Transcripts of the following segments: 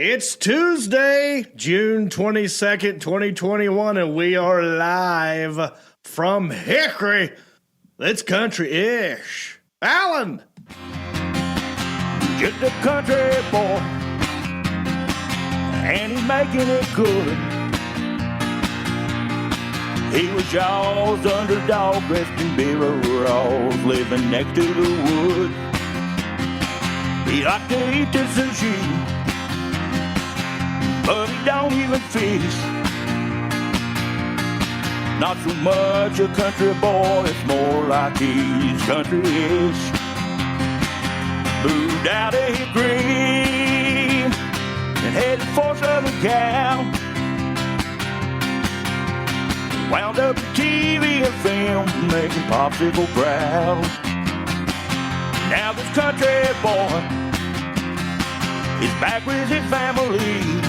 It's Tuesday, June 22nd, 2021, and we are live from Hickory. It's country-ish. Alan! Just a country boy, and he's making it good. He was Jaws' underdog, dressed in beer overalls, living next to the woods. He liked to eat the sushi, but he don't even fish. Not so much a country boy, it's more like he's country-ish. Moved out of Hickory and headed for Southern Cal. Wound up in TV and film, making popsicle proud. Now this country boy is back with his family.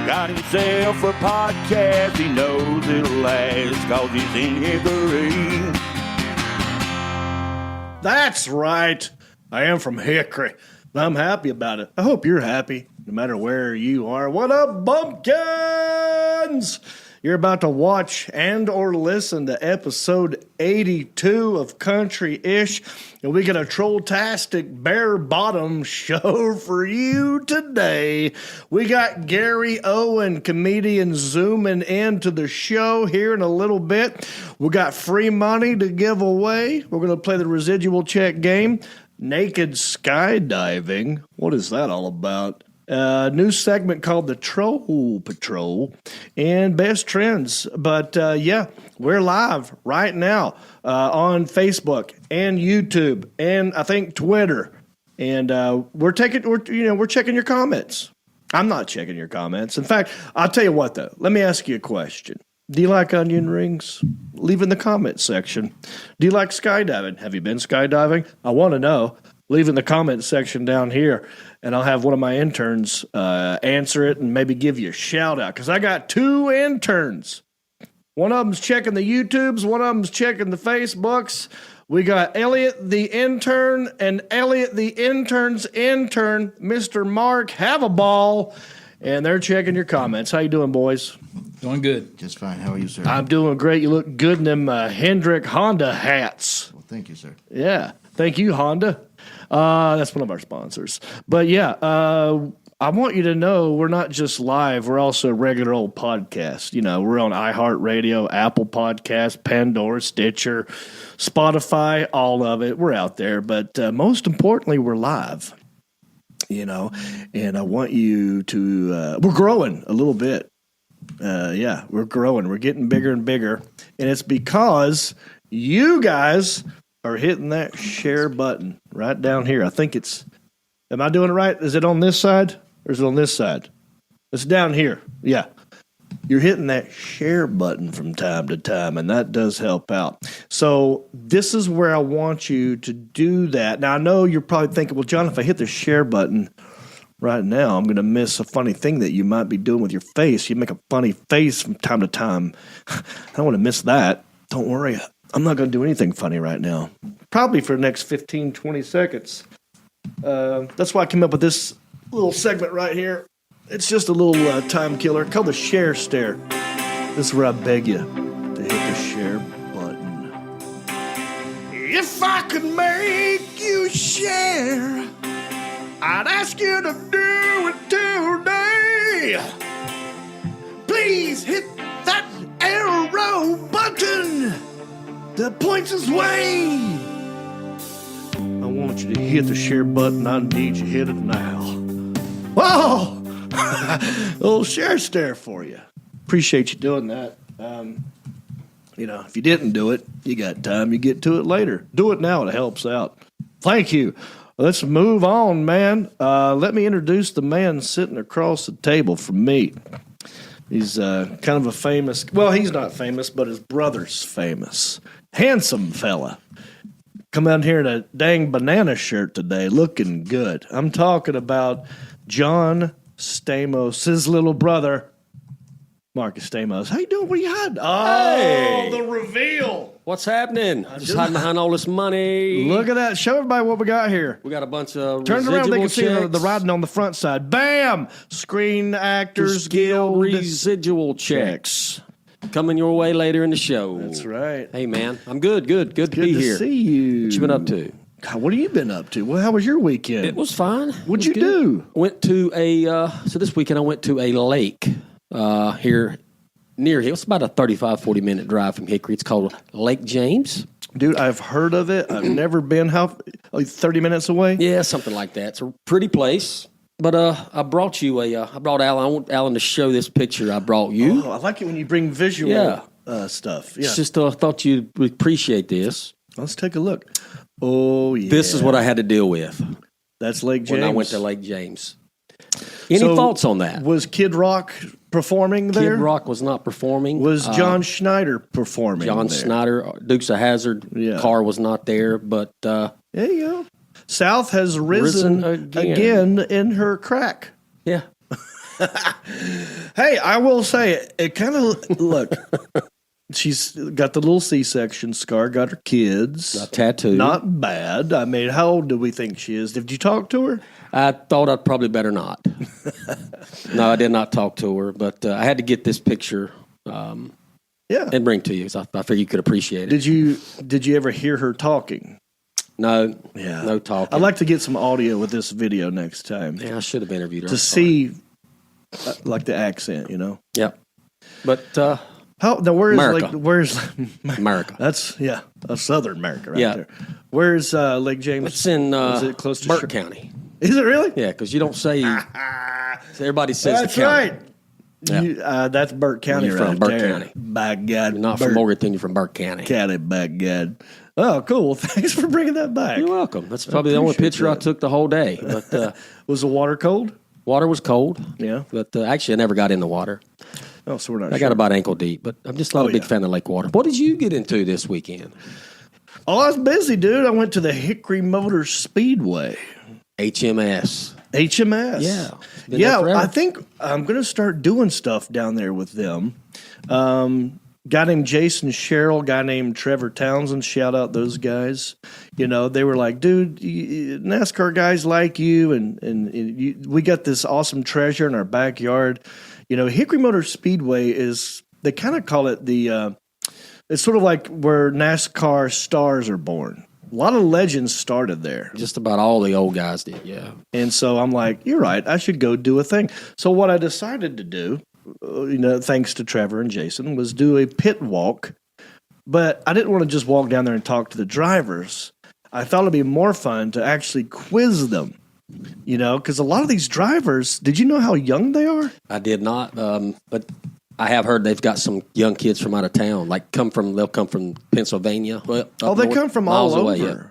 Got himself a podcast, he knows it'll last, 'cause he's in Hickory. That's right. I am from Hickory, and I'm happy about it. I hope you're happy, no matter where you are. What up, bumpkins? You're about to watch and or listen to episode 82 of Country-ish, and we got a troll-tastic bare-bottom show for you today. We got Gary Owen, comedian, zooming into the show here in a little bit. We got free money to give away. We're going to play the residual check game. Naked skydiving. What is that all about? New segment called the Troll Patrol and best trends. But yeah, we're live right now on Facebook and YouTube and I think Twitter. And we're checking your comments. I'm not checking your comments. In fact, I'll tell you what though. Let me ask you a question. Do you like onion rings? Leave in the comment section. Do you like skydiving? Have you been skydiving? I want to know. Leave in the comment section down here, and I'll have one of my interns answer it and maybe give you a shout-out, because I got two interns. One of them's checking the YouTubes, one of them's checking the Facebooks. We got Elliot the intern and Elliot the intern's intern, Mr. Mark Have-a-Ball, and they're checking your comments. How you doing, boys? Doing good. Just fine. How are you, sir? I'm doing great. You look good in them Hendrick Honda hats. Well, thank you, sir. Yeah. Thank you, Honda. That's one of our sponsors. But yeah, I want you to know we're not just live. We're also a regular old podcast. You know, we're on iHeartRadio, Apple Podcasts, Pandora, Stitcher, Spotify, all of it. We're out there. But most importantly, we're live. You know, and I want you to, we're growing a little bit. Yeah, we're growing. We're getting bigger and bigger. And it's because you guys are hitting that share button right down here. I think it's, am I doing it right? Is it on this side or is it on this side? It's down here. Yeah. You're hitting that share button from time to time, and that does help out. So this is where I want you to do that. Now, I know you're probably thinking, well, John, if I hit the share button right now, I'm going to miss a funny thing that you might be doing with your face. You make a funny face from time to time. I don't want to miss that. Don't worry. I'm not going to do anything funny right now. Probably for the next 15, 20 seconds. That's why I came up with this little segment right here. It's just a little time killer called the share stare. This is where I beg you to hit the share button. If I could make you share, I'd ask you to do it today. Please hit that arrow button that points us way. I want you to hit the share button. I need you to hit it now. Whoa! A little share stare for you. Appreciate you doing that. You know, if you didn't do it, you got time. You get to it later. Do it now. It helps out. Thank you. Let's move on, man. Let me introduce the man sitting across the table from me. He's kind of a famous, well, he's not famous, but his brother's famous. Handsome fella. Come out here in a dang banana shirt today, looking good. I'm talking about Jon Stamos, his little brother, Marcus Stamos. How you doing? What are you hiding? Oh, hey. The reveal. What's happening? Just hiding behind all this money. Look at that. Show everybody what we got here. We got a bunch of Turn around, they can see checks. the writing on the front side. Bam! Screen Actors Guild residual checks. Coming your way later in the show. That's right. Hey, man. I'm good. Good to be Good here. to see you. What you been up to? God, what have you been up to? Well, how was your weekend? It was fine. What'd you do? Went to so this weekend I went to a lake here near here. It's about a 35-40 minute drive from Hickory. It's called Lake James. Dude, I've heard of it. I've never been. How? Like 30 minutes away? Yeah, something like that. It's a pretty place. But I brought you I brought Alan. I want Alan to show this picture I brought you. Oh, I like it when you bring visual stuff. Yeah. It's just thought you'd appreciate this. Let's take a look. Oh, yeah. This is what I had to deal with That's Lake James. when I went to Lake James. Any thoughts on that? Was Kid Rock performing there? Kid Rock was not performing. Was John Schneider performing John there? Schneider, Dukes of Hazzard car was not there, but There you go. South has risen again in her crack. yeah. Hey, I will say, it kind of, look, she's got the little C-section scar, got her kids. A tattoo. Not bad. I mean, how old do we think she is? Did you talk to her? I thought I'd probably better not. No, I did not talk to her, but I had to get this picture and bring to you because I figured you could appreciate it. Did you ever hear her talking? No, no talking. I'd like to get some audio with this video next time. Yeah, I should have interviewed her. To see, like the accent, you know. Yep. But where's America? That's Southern America right there. Where's Lake James? It's in is it close to Burke County. Is it really? Yeah, because you don't say. Everybody says that's the county. right. Yeah. That's Burke County You're right from Burke there. County. By God, You're not from Morganton. You're from Burke County. By God. Oh, cool. Thanks for bringing that back. You're welcome. That's probably the only picture I took the whole day. But was the water cold? Water was cold. Yeah. But actually, I never got in the water. Oh, so we're not. I got about ankle deep, but I'm just not a big fan of lake water. What did you get into this weekend? Oh, I was busy, dude. I went to the Hickory Motor Speedway. HMS. Yeah. I think I'm going to start doing stuff down there with them. Guy named Jason Sherrill, guy named Trevor Townsend, shout out those guys. You know, they were like, dude, NASCAR guys like you, and we got this awesome treasure in our backyard. You know, Hickory Motor Speedway they kind of call it it's sort of like where NASCAR stars are born. A lot of legends started there. Just about all the old guys did, yeah. And so I'm like, you're right, I should go do a thing. So what I decided to do, thanks to Trevor and Jason, was do a pit walk. But I didn't want to just walk down there and talk to the drivers. I thought it'd be more fun to actually quiz them. You know, because a lot of these drivers, did you know how young they are? I did not, but I have heard they've got some young kids from out of town, they'll come from Pennsylvania. Well, they come from all over. Away, yeah.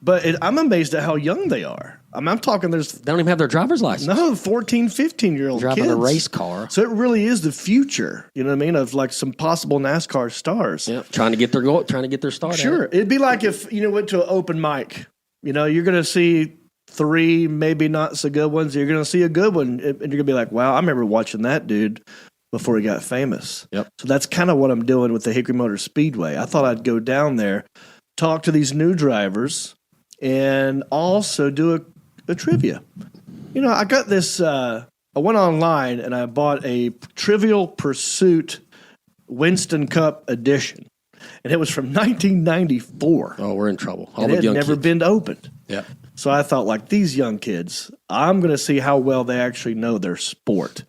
But I'm amazed at how young they are. I'm talking They don't even have their driver's license. No, 14, 15-year-old driving kids. a race car. So it really is the future, you know what I mean, of like some possible NASCAR stars. Yeah, trying to get their start. Sure. It'd be like if, went to an open mic. You know, you're going to see 3 maybe not so good ones. You're going to see a good one, and you're going to be like, wow, I remember watching that dude before he got famous. Yep. So that's kind of what I'm doing with the Hickory Motor Speedway. I thought I'd go down there, talk to these new drivers, and also do a trivia. You know, I got this, I went online and I bought a Trivial Pursuit Winston Cup edition. And it was from 1994. Oh, we're in trouble. It had never been opened. Yeah. So I thought, like, these young kids, I'm going to see how well they actually know their sport.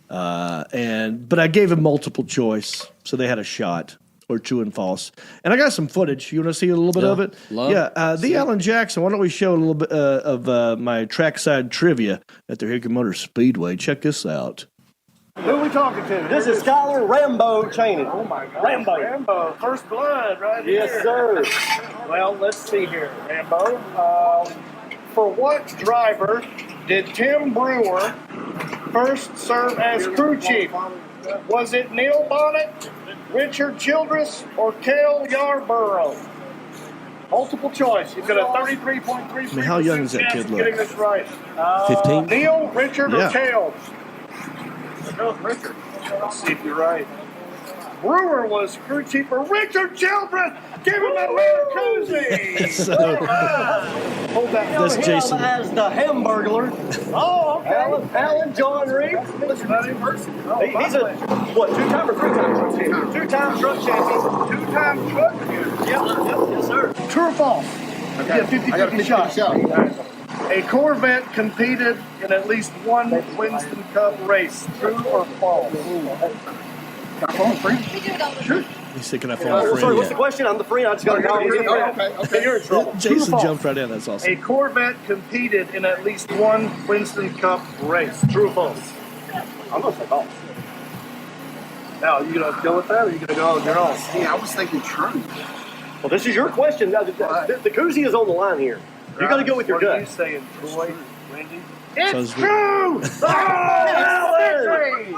But I gave them multiple choice, so they had a shot, or true and false. And I got some footage. You want to see a little bit of it? The Alan Jackson. Why don't we show a little bit of my trackside trivia at the Hickory Motor Speedway? Check this out. Who are we talking to? This is Skylar Rambo Cheney. Oh, my God. Rambo. First blood, right Yes, sir. Well, let's see here, Rambo. For what driver did Tim Brewer first serve as crew chief? Was it Neil Bonnet, Richard Childress, or Cale Yarborough? Multiple choice. You've got a 33.3%. How young does that kid look? Getting this right. 15? Neil, Richard, or Cale? Richard. Let's see if you're right. Brewer was crew chief for Richard Childress. Give him a little koozie. So, Hold that. That's Jason. As the Hamburglar. Oh, okay. Alan Jon Reep. He's a, what, 2-time or 3-time truck champion? 2-time truck champion. 2-time truck. Yep, yes, sir. True or false? Okay. You get a 50-50 shot. A Corvette competed in at least one Winston Cup race. True or false? Got a phone free? Sure. he's thinking I found a friend. Sorry, what's the question? I'm the friend. I just got to go. Okay. You're in trouble. Jason jumped right in. That's awesome. A Corvette competed in at least one Winston Cup race. True or false? I'm going to say false. Now, are you going to go with that, or are you going to go on your own? Yeah, I was thinking true. Well, this is your question. The koozie is on the line here. You got to go with your What are you gut. saying, Troy? Wendy? Sounds It's true! Alan!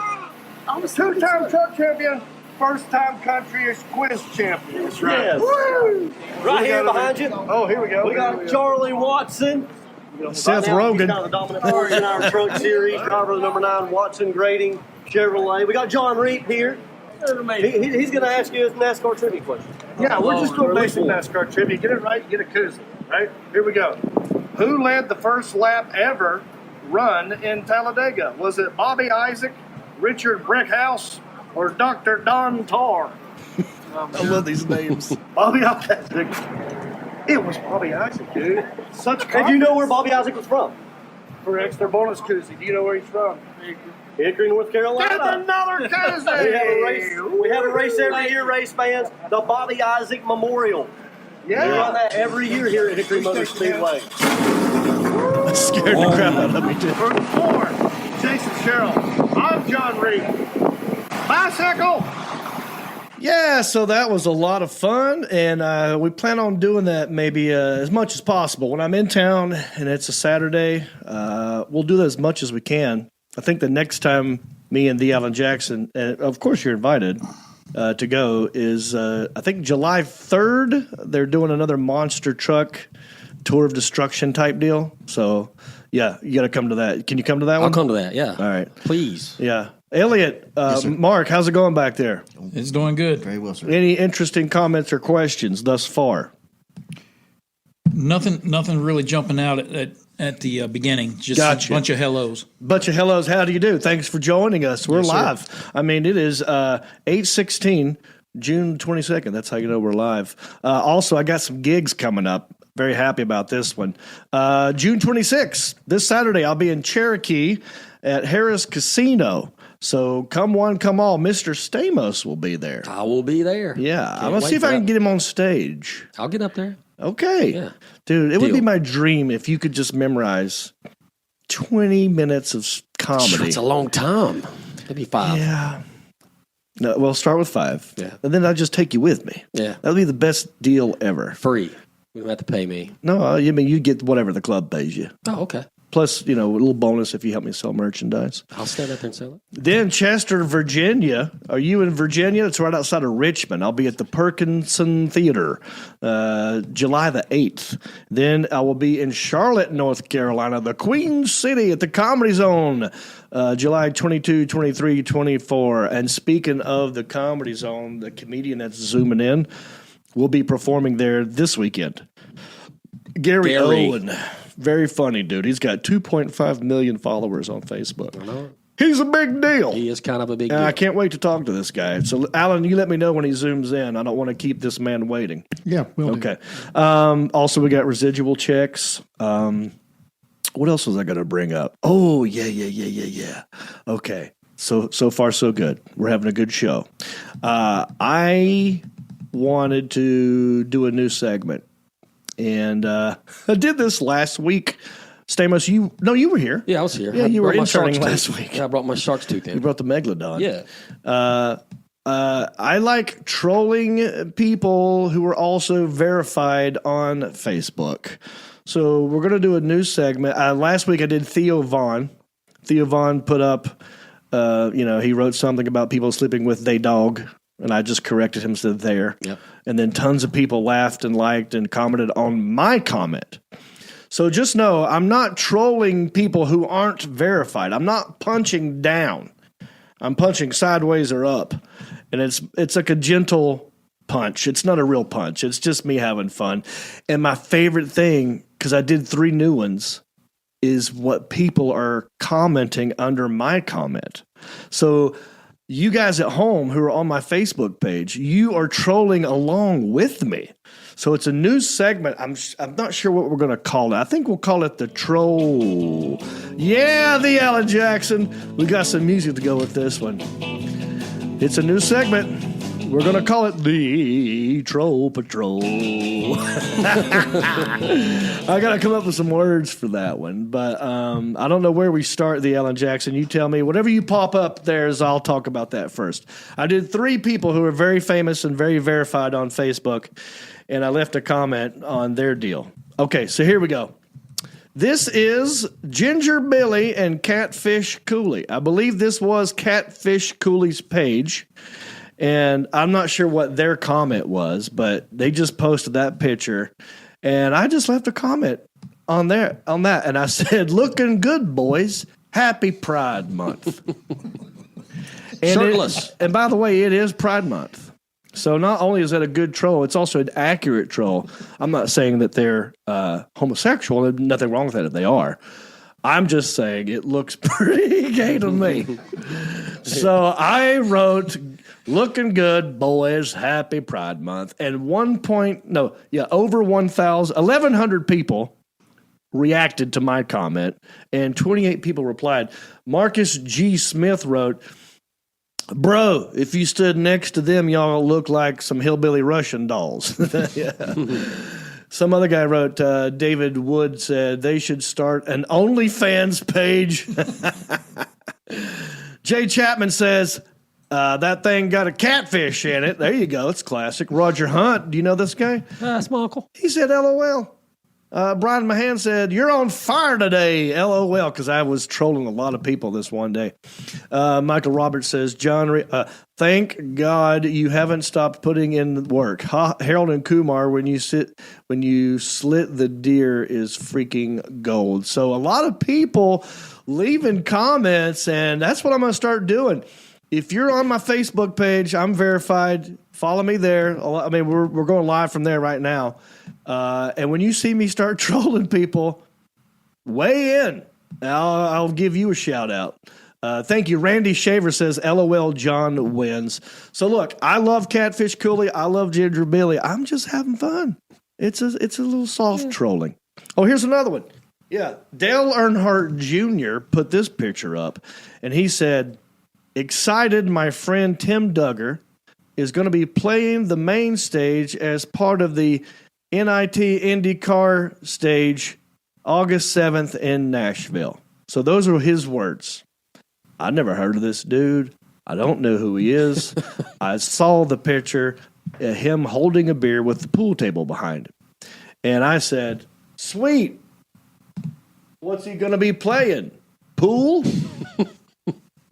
I'm a 2-time truck champion, first-time country quiz champion. That's right. Yes. Woo! Right We here got behind you. Oh, here we go. We got Charlie Watson. Seth Right now, Rogen. He's kind of the dominant force in our truck series. Driver of the number 9 Watson Grading Chevrolet. We got Jon Reep here. He's going to ask you a NASCAR trivia question. Yeah, we're just doing Really basic cool. NASCAR trivia. Get it right, you get a koozie. Right? Here we go. Who led the first lap ever run in Talladega? Was it Bobby Isaac, Richard Brickhouse, or Dr. Don Tarr? I love these names. Bobby Isaac. It was Bobby Isaac, dude. Such And do you know where Bobby Isaac was from? for extra bonus koozie? Do you know where he's from? Hickory, North That's Carolina. another koozie. We have a race every year, race fans. The Bobby Isaac Memorial. We run Yeah. that every year here at Hickory Motor Speedway. That scared the crap out of me, too. For 4, Jason Sherrill. I'm Jon Reep. Bicycle. Yeah, so that was a lot of fun, and we plan on doing that maybe as much as possible. When I'm in town and it's a Saturday, we'll do that as much as we can. I think the next time me and the Alan Jackson, and of course you're invited to go, is I think July 3rd. They're doing another monster truck tour of destruction type deal. So, yeah, you got to come to that. Can you come to that one? I'll come to that, yeah. All right. Please. Yeah. Elliot, Mark, how's it going back there? It's doing good. Very well, sir. Any interesting comments or questions thus far? Nothing really jumping out at the beginning. Just Gotcha. a bunch of hellos. Bunch of hellos. How do you do? Thanks for joining us. We're Yes, sir. live. I mean, it is 8/16, June 22nd. That's how you know we're live. Also, I got some gigs coming up. Very happy about this one. June 26th, this Saturday, I'll be in Cherokee at Harris Casino. So come one, come all. Mr. Stamos will be there. I will be there. Yeah, Can't I'm going to see wait if for I can that. get him on stage. I'll get up there. Okay. Yeah. Dude, it would Deal. be my dream if you could just memorize 20 minutes of comedy. It's a long time. It'll be 5. Yeah. No, well, start with 5. Yeah. And then I'll just take you with me. Yeah. That would be the best deal ever. Free. You don't have to pay me. No, I mean, you get whatever the club pays you. Oh, okay. Plus, a little bonus if you help me sell merchandise. I'll stand up there and sell it. Then Chester, Virginia. Are you in Virginia? It's right outside of Richmond. I'll be at the Perkinson Theater, July the 8th. Then I will be in Charlotte, North Carolina, the Queen City at the Comedy Zone, July 22, 23, 24. And speaking of the Comedy Zone, the comedian that's zooming in will be performing there this weekend. Gary. Owen. Very funny, dude. He's got 2.5 million followers on Facebook. He's a big deal. He is kind of a big And I deal. can't wait to talk to this guy. So, Alan, you let me know when he zooms in. I don't want to keep this man waiting. Yeah, we'll Okay. Also, we got residual checks. What else was I going to bring up? Oh, yeah. Okay. So far, so good. We're having a good show. I wanted to do a new segment. And I did this last week. Stamos, you were here. Yeah, I was here. Yeah, I you were brought my interning shark's last tooth. week. Yeah, I brought my shark's tooth in. You brought the Megalodon. Yeah. I like trolling people who are also verified on Facebook. So we're going to do a new segment. Last week I did Theo Vaughn. Theo Vaughn put up, he wrote something about people sleeping with they dog. And I just corrected him, said there. Yep. And then tons of people laughed and liked and commented on my comment. So just know I'm not trolling people who aren't verified. I'm not punching down. I'm punching sideways or up. and it's like a gentle punch. It's not a real punch. It's just me having fun. And my favorite thing, because I did 3 new ones, is what people are commenting under my comment. So you guys at home who are on my Facebook page, you are trolling along with me. So it's a new segment. I'm not sure what we're going to call it. I think we'll call it the troll. Yeah, the Alan Jackson. We got some music to go with this one. It's a new segment. We're going to call it the Troll Patrol. I got to come up with some words for that one. But I don't know where we start, the Alan Jackson. You tell me. Whatever you pop up there's, I'll talk about that first. I did 3 people who are very famous and very verified on Facebook, and I left a comment on their deal. Okay, so here we go. This is Ginger Billy and Catfish Cooley. I believe this was Catfish Cooley's page. And I'm not sure what their comment was, but they just posted that picture. And I just left a comment on that. And I said, looking good, boys. Happy Pride Month. Shirtless. And by the way, it is Pride Month. So not only is that a good troll, it's also an accurate troll. I'm not saying that they're homosexual. There's nothing wrong with that if they are. I'm just saying it looks pretty gay to me. So I wrote, looking good, boys, happy Pride Month. And over 1,100 people reacted to my comment, and 28 people replied. Marcus G. Smith wrote, bro, if you stood next to them, y'all look like some hillbilly Russian dolls. Yeah. Some other guy wrote, David Wood said, they should start an OnlyFans page. Jay Chapman says, that thing got a catfish in it. There you go. It's classic. Roger Hunt. Do you know this guy? That's my uncle. He said, LOL. Brian Mahan said, you're on fire today. LOL, because I was trolling a lot of people this one day. Michael Roberts says, thank God you haven't stopped putting in work. Harold and Kumar, when you slit the deer is freaking gold. So a lot of people leaving comments, and that's what I'm going to start doing. If you're on my Facebook page, I'm verified. Follow me there. I mean, we're going live from there right now. And when you see me start trolling people, weigh in. I'll give you a shout out. Thank you. Randy Shaver says, LOL, John wins. So look, I love Catfish Cooley. I love Ginger Billy. I'm just having fun. It's a little soft trolling. Oh, here's another one. Yeah. Dale Earnhardt Jr. put this picture up, and he said, excited my friend Tim Duggar is going to be playing the main stage as part of the NIT IndyCar stage August 7th in Nashville. So those are his words. I never heard of this dude. I don't know who he is. I saw the picture, him holding a beer with the pool table behind him. And I said, sweet. What's he going to be playing? Pool?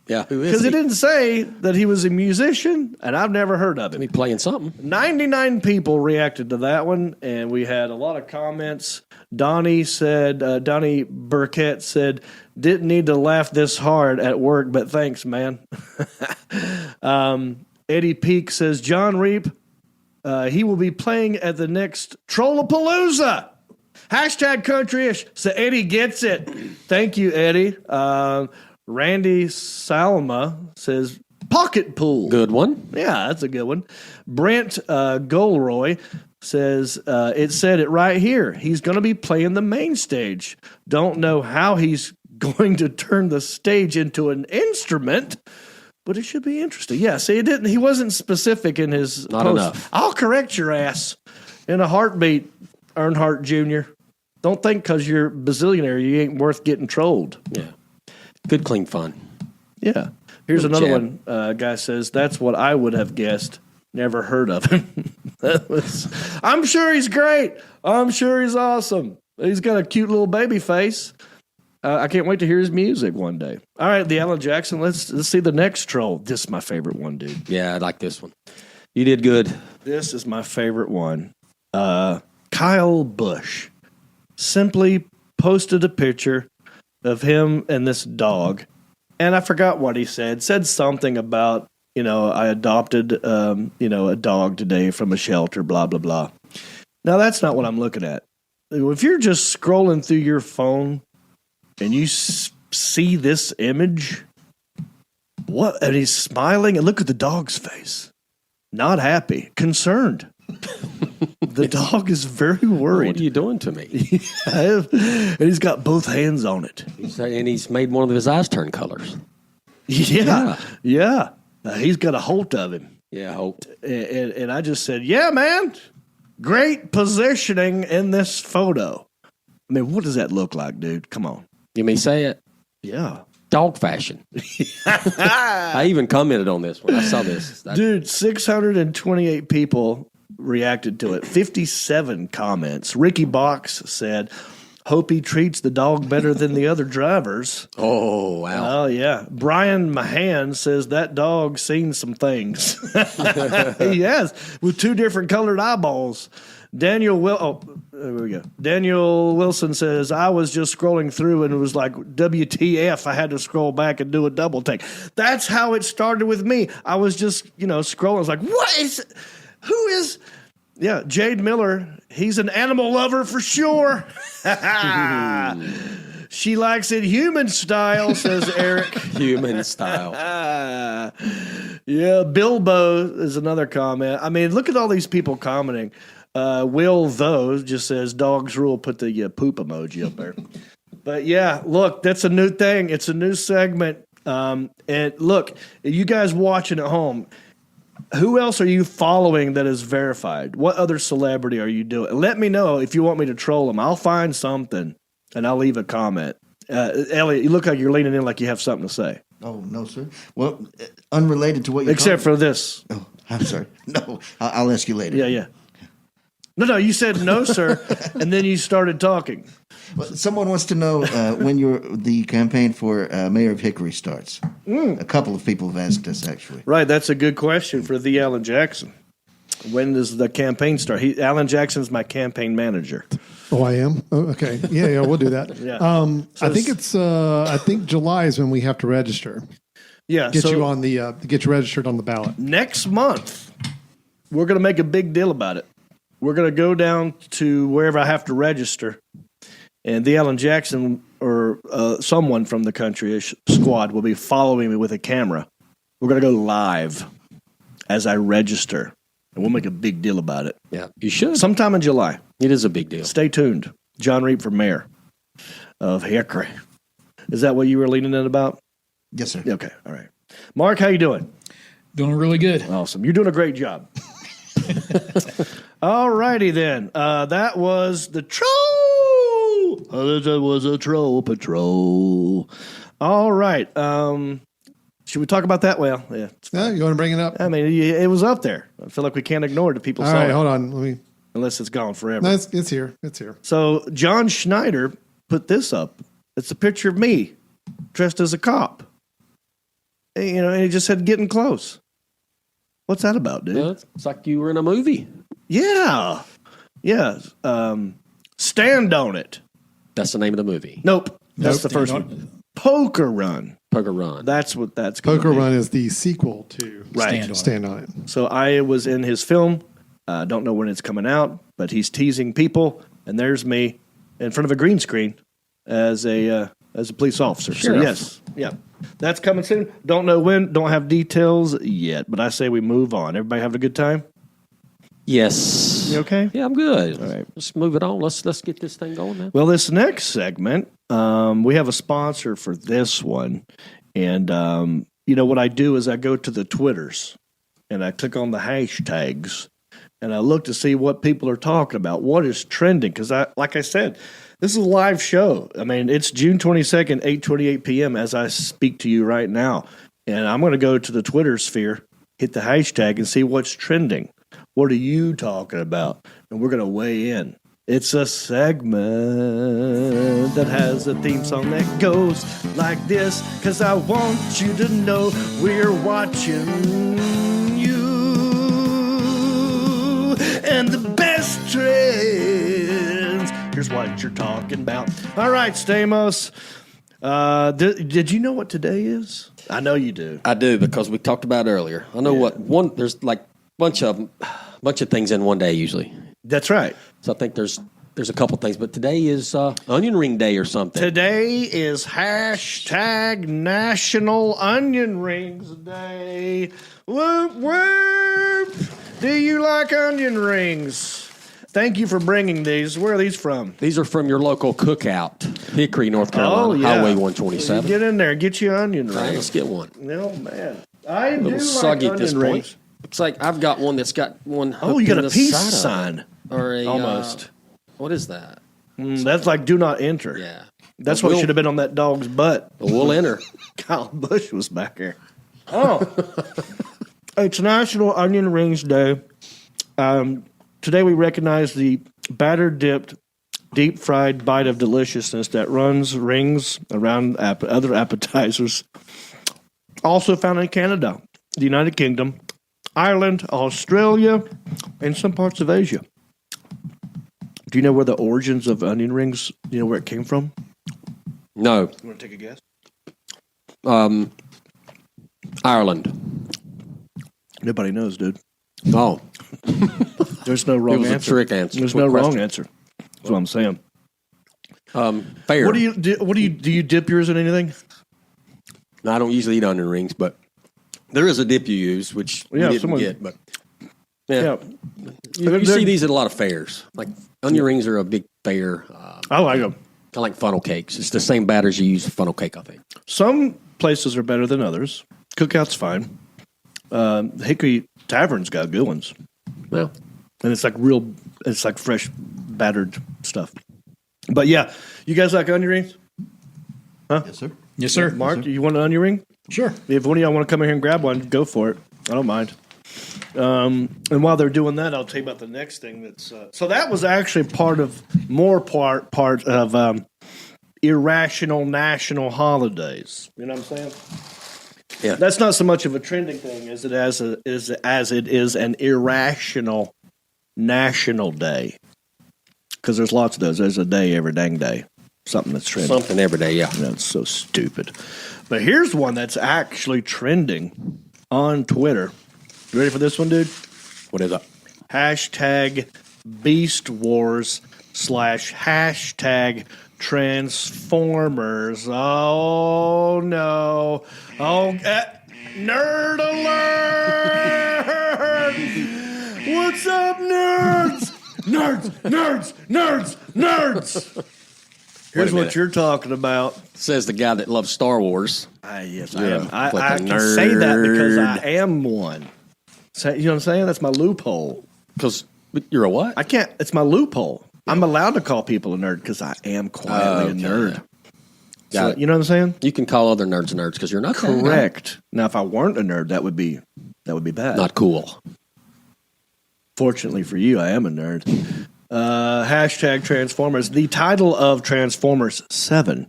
Yeah, who is Because he? it didn't say that he was a musician, and I've never heard of him. He playing something. 99 people reacted to that one, and we had a lot of comments. Donnie Burkett said, didn't need to laugh this hard at work, but thanks, man. Eddie Peak says, John Reep, he will be playing at the next Trollapalooza. Hashtag countryish. So Eddie gets it. Thank you, Eddie. Randy Salma says, pocket pool. Good one. Yeah, that's a good one. Brent Golroy says, it said it right here. He's going to be playing the main stage. Don't know how he's going to turn the stage into an instrument, but it should be interesting. Yeah, see, he wasn't specific in his Not post. enough. I'll correct your ass in a heartbeat, Earnhardt Jr. Don't think because you're a bazillionaire you ain't worth getting trolled. Yeah. Good, clean fun. Yeah. Here's Good another jab. one. Guy says, that's what I would have guessed. Never heard of him. I'm sure he's great. I'm sure he's awesome. He's got a cute little baby face. I can't wait to hear his music one day. All right, the Alan Jackson. Let's see the next troll. This is my favorite one, dude. Yeah, I like this one. You did good. This is my favorite one. Kyle Busch simply posted a picture of him and this dog, and I forgot what he said. Said something about I adopted, a dog today from a shelter, blah, blah, blah. Now, that's not what I'm looking at. If you're just scrolling through your phone and you see this image, what? And he's smiling, and look at the dog's face. Not happy, concerned. The dog is very worried. What are you doing to me? And he's got both hands on it. And he's made one of his eyes turn colors. Yeah. He's got a hold of him. Yeah, Holt. And I just said, yeah, man, great positioning in this photo. I mean, what does that look like, dude? Come on. You may say it. Yeah. Dog fashion. I even commented on this when I saw this. Dude, 628 people reacted to it. 57 comments. Ricky Box said, hope he treats the dog better than the other drivers. Oh, wow. Oh, yeah. Brian Mahan says that dog's seen some things. He has, with 2 different colored eyeballs. There we go. Daniel Wilson says, I was just scrolling through and it was like, WTF, I had to scroll back and do a double take. That's how it started with me. I was just, scrolling. I was like, who is... Yeah, Jade Miller, he's an animal lover for sure. She likes it human style, says Eric. Human style. Yeah, Bilbo is another comment. I mean, look at all these people commenting. Will, though, just says, dogs rule, put the poop emoji up there. But yeah, look, that's a new thing. It's a new segment. And look, you guys watching at home, who else are you following that is verified? What other celebrity are you doing? Let me know if you want me to troll them. I'll find something, and I'll leave a comment. Elliot, you look like you're leaning in like you have something to say. Oh, no, sir. Well, unrelated to what you're Except for this. Oh, I'm sorry. No, I'll ask you later. Yeah. No, you said no, sir, and then you started talking. Well, someone wants to know when the campaign for mayor of Hickory starts. A couple of people have asked us, actually. Right, that's a good question for the Alan Jackson. When does the campaign start? Alan Jackson's my campaign manager. Oh, I am? Oh, okay. Yeah, we'll do that. Yeah. I think July is when we have to register. Yeah. Get you registered on the ballot. Next month, we're going to make a big deal about it. We're going to go down to wherever I have to register, and the Alan Jackson or someone from the country-ish squad will be following me with a camera. We're going to go live as I register, and we'll make a big deal about it. Yeah, you should. Sometime in July. It is a big deal. Stay tuned. Jon Reep for mayor of Hickory. Is that what you were leaning in about? Yes, sir. Okay, all right. Mark, how you doing? Doing really good. Awesome. You're doing a great job. All righty then. That was the troll. That was a troll patrol. All right. Should we talk about that? Well, yeah. Yeah, you want to bring it up? I mean, it was up there. I feel like we can't ignore it if people All saw right, it. hold on. Unless it's gone forever. No, it's here. It's here. So John Schneider put this up. It's a picture of me dressed as a cop. And he just said, getting close. What's that about, dude? Yeah, it's like you were in a movie. Yeah. Yeah. Stand on It. That's the name of the movie. Nope. That's the first one. Poker Run. Poker Run. That's what that's going to be. Poker Run is the sequel to Right. Stand on It. So I was in his film. Don't know when it's coming out, but he's teasing people, and there's me in front of a green screen as a police officer. Sheriff. So yes, yeah, that's coming soon. Don't know when. Don't have details yet, but I say we move on. Everybody having a good time? Yes. You okay? Yeah, I'm good. All right. Let's move it on. Let's get this thing going now. Well, this next segment, we have a sponsor for this one, and what I do is I go to the Twitters and I click on the hashtags. And I look to see what people are talking about, what is trending. Because, like I said, this is a live show. I mean, it's June 22nd, 8:28 p.m. as I speak to you right now. And I'm going to go to the Twitter sphere, hit the hashtag, and see what's trending. What are you talking about? And we're going to weigh in. It's a segment that has a theme song that goes like this. Because I want you to know we're watching and the best trends. Here's what you're talking about. All right, Stamos. Did you know what today is? I know you do. I do, because we talked about it earlier. I know there's like bunch of things in one day usually. That's right. So I think there's a couple things, but today is Onion Ring Day or something. Today is hashtag National Onion Rings Day. Whoop, whoop. Do you like onion rings? Thank you for bringing these. Where are these from? These are from your local cookout, Hickory, North Carolina, Highway 127. Get in there. Get you onion rings. All right, let's get one. No, man. I do like soggy at this onion point. rings. Looks like I've got one that's got one. Oh, you got a peace side sign. Or a, almost. What is that? That's like do not enter. Yeah. That's what should have been on that dog's butt. We'll enter. Kyle Busch was back here. Oh. It's National Onion Rings Day. Today we recognize the batter-dipped, deep-fried bite of deliciousness that runs rings around other appetizers. Also found in Canada, the United Kingdom, Ireland, Australia, and some parts of Asia. Do you know where the origins of onion rings, you know where it came from? No. You want to take a guess? Ireland. Nobody knows, dude. Oh. There's no wrong answer. It was a trick answer. There's no wrong answer. That's what I'm saying. Fair. What do you dip yours in anything? No, I don't usually eat onion rings, but there is a dip you use, which we didn't get. But yeah. You see these at a lot of fairs. Like onion rings are a big fair. I like them. Kind of like funnel cakes. It's the same batters you use for funnel cake, I think. Some places are better than others. Cookout's fine. Hickory Tavern's got good ones. Well, and it's like fresh battered stuff. But yeah, you guys like onion rings? Huh? Yes, sir. Yes, sir. Mark, you want an onion ring? Sure. If one of y'all want to come in here and grab one, go for it. I don't mind. And while they're doing that, I'll tell you about the next thing. That's so that was actually part of irrational national holidays. You know what I'm saying? Yeah. That's not so much of a trending thing as it is an irrational national day. Because there's lots of those. There's a day every dang day. Something that's trending. Something every day, yeah. That's so stupid. But here's one that's actually trending on Twitter. You ready for this one, dude? What is it? Hashtag Beast Wars / hashtag Transformers. Oh, no. Oh, nerd alert! What's up, nerds? Nerds! Here's what you're talking about. Says the guy that loves Star Wars. Yes, I am. I can say that because I am one. So, you know what I'm saying? That's my loophole. Because you're a what? I can't. It's my loophole. I'm allowed to call people a nerd because I am quietly a nerd. So, you know what I'm saying? You can call other nerds because you're not correct. Now, if I weren't a nerd, that would be bad. Not cool. Fortunately for you, I am a nerd. Hashtag Transformers. The title of Transformers 7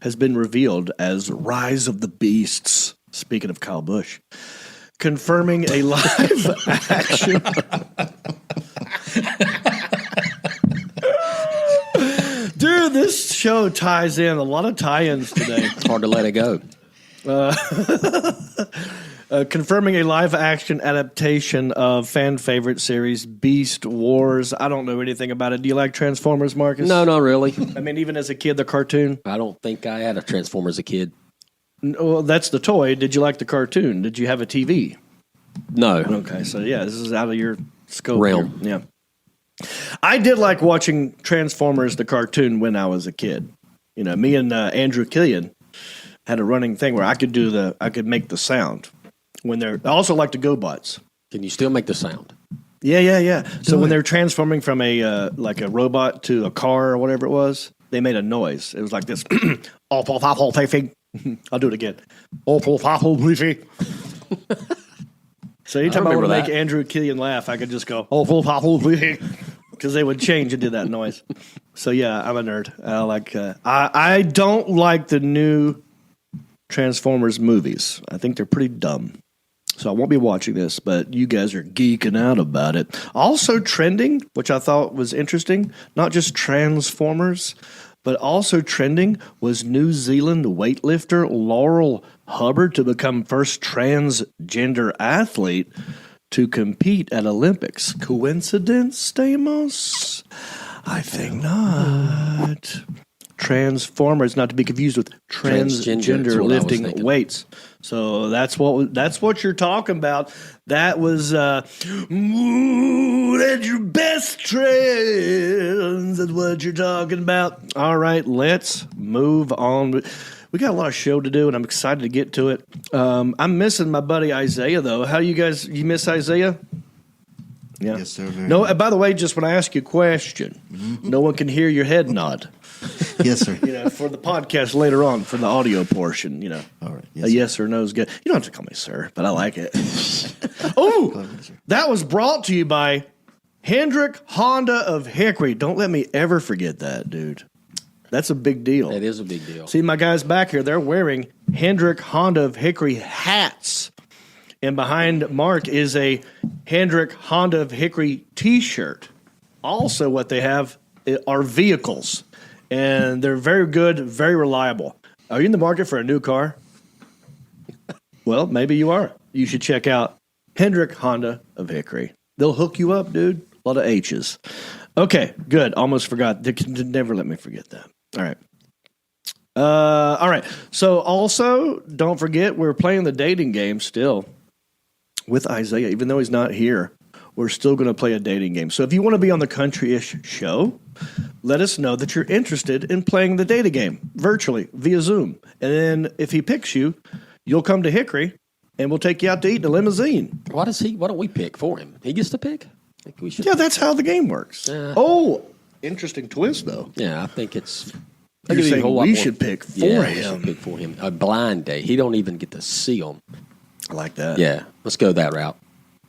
has been revealed as Rise of the Beasts. Speaking of Kyle Busch. Confirming a live action. Dude, this show ties in a lot of tie-ins today. It's hard to let it go. Confirming a live-action adaptation of fan-favorite series Beast Wars. I don't know anything about it. Do you like Transformers, Marcus? No, not really. I mean, even as a kid, the cartoon? I don't think I had a Transformer as a kid. Well, that's the toy. Did you like the cartoon? Did you have a TV? No. Okay, so yeah, this is out of your scope. Realm. Here. Yeah. I did like watching Transformers, the cartoon, when I was a kid. You know, me and Andrew Killian had a running thing where I could make the sound. I also like the GoBots. Can you still make the sound? Yeah. So when they're transforming from a robot to a car or whatever it was, they made a noise. It was like this. I'll do it again. So anytime I want to make Andrew Killian laugh, I could just go because they would change and do that noise. So yeah, I'm a nerd. I don't like the new Transformers movies. I think they're pretty dumb. So I won't be watching this, but you guys are geeking out about it. Also trending, which I thought was interesting, not just Transformers, But also trending was New Zealand weightlifter Laurel Hubbard to become first transgender athlete to compete at Olympics. Coincidence, Stamos? I think not. Transformers, not to be confused with transgender lifting weights. So that's what you're talking about. That was that's your best trends. That's what you're talking about. All right, let's move on. We got a lot of show to do, and I'm excited to get to it. I'm missing my buddy Isaiah, though. How you guys? You miss Isaiah? Yeah. Yes, sir. No. By the way, just when I ask you a question, no one can hear your head nod. Yes, sir. For the podcast later on, for the audio portion, All right. Yes, a yes or no is good. You don't have to call me sir, but I like it. Oh, that was brought to you by Hendrick Honda of Hickory. Don't let me ever forget that, dude. That's a big deal. It is a big deal. See, my guys back here, they're wearing Hendrick Honda of Hickory hats. And behind Mark is a Hendrick Honda of Hickory T-shirt. Also, what they have are vehicles. And they're very good, very reliable. Are you in the market for a new car? Well, maybe you are. You should check out Hendrick Honda of Hickory. They'll hook you up, dude. A lot of H's. Okay, good. Almost forgot. They can never let me forget that. All right. All right. So also, don't forget, we're playing the dating game still with Isaiah. Even though he's not here, we're still going to play a dating game. So if you want to be on the Country-ish show, let us know that you're interested in playing the dating game virtually via Zoom. And then if he picks you, you'll come to Hickory, and we'll take you out to eat in a limousine. Why don't we pick for him? He gets to pick? I think we should. Yeah, that's how the game works. Oh, interesting twist, though. Yeah, I think it's... You're saying we should pick for him. We should pick for him. A blind date. He don't even get to see them. I like that. Yeah, let's go that route.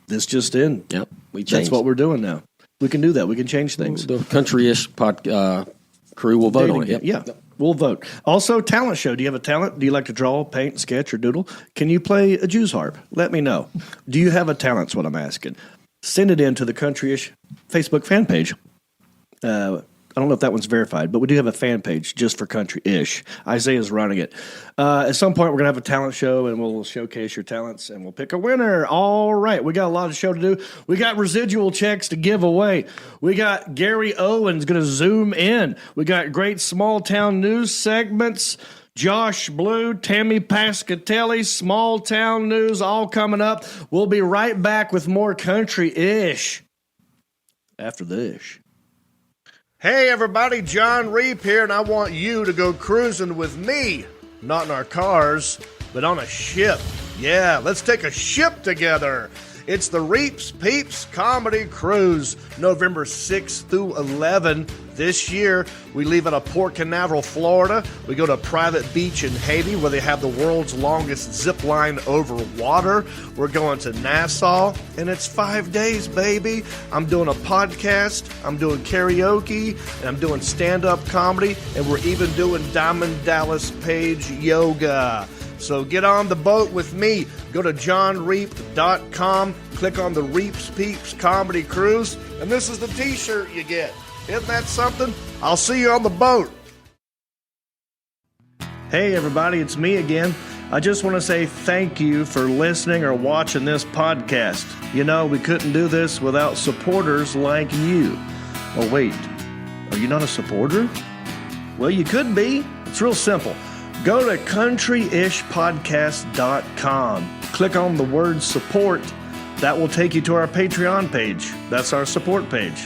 This just in. Yep, that's what we're doing now. We can do that. We can change things. The Country-ish crew will vote on it. Yep. Yeah, we'll vote. Also, talent show. Do you have a talent? Do you like to draw, paint, sketch, or doodle? Can you play a Jew's harp? Let me know. Do you have a talent? Is what I'm asking. Send it in to the Country-ish Facebook fan page. I don't know if that one's verified, but we do have a fan page just for Country-ish. Isaiah's running it. At some point, we're going to have a talent show, and we'll showcase your talents, and we'll pick a winner. All right. We got a lot of show to do. We got residual checks to give away. We got Gary Owen's going to zoom in. We got great small-town news segments. Josh Blue, Tammy Pascatelli, small town news, all coming up. We'll be right back with more Country-ish after this. Hey everybody, Jon Reep here, and I want you to go cruising with me. Not in our cars, but on a ship. Yeah, let's take a ship together. It's the Reeps Peeps Comedy Cruise, November 6th through 11th this year. We leave out of Port Canaveral, Florida. We go to a private beach in Haiti where they have the world's longest zip line over water. We're going to Nassau, and it's 5 days, baby. I'm doing a podcast, I'm doing karaoke, and I'm doing stand-up comedy, and we're even doing Diamond Dallas Page yoga. So get on the boat with me. Go to johnreep.com, click on the Reeps Peeps Comedy Cruise, and this is the t-shirt you get. Isn't that something? I'll see you on the boat. Hey everybody, it's me again. I just want to say thank you for listening or watching this podcast. You know, we couldn't do this without supporters like you. Oh wait, are you not a supporter? Well, you could be. It's real simple. Go to countryishpodcast.com. Click on the word support. That will take you to our Patreon page. That's our support page.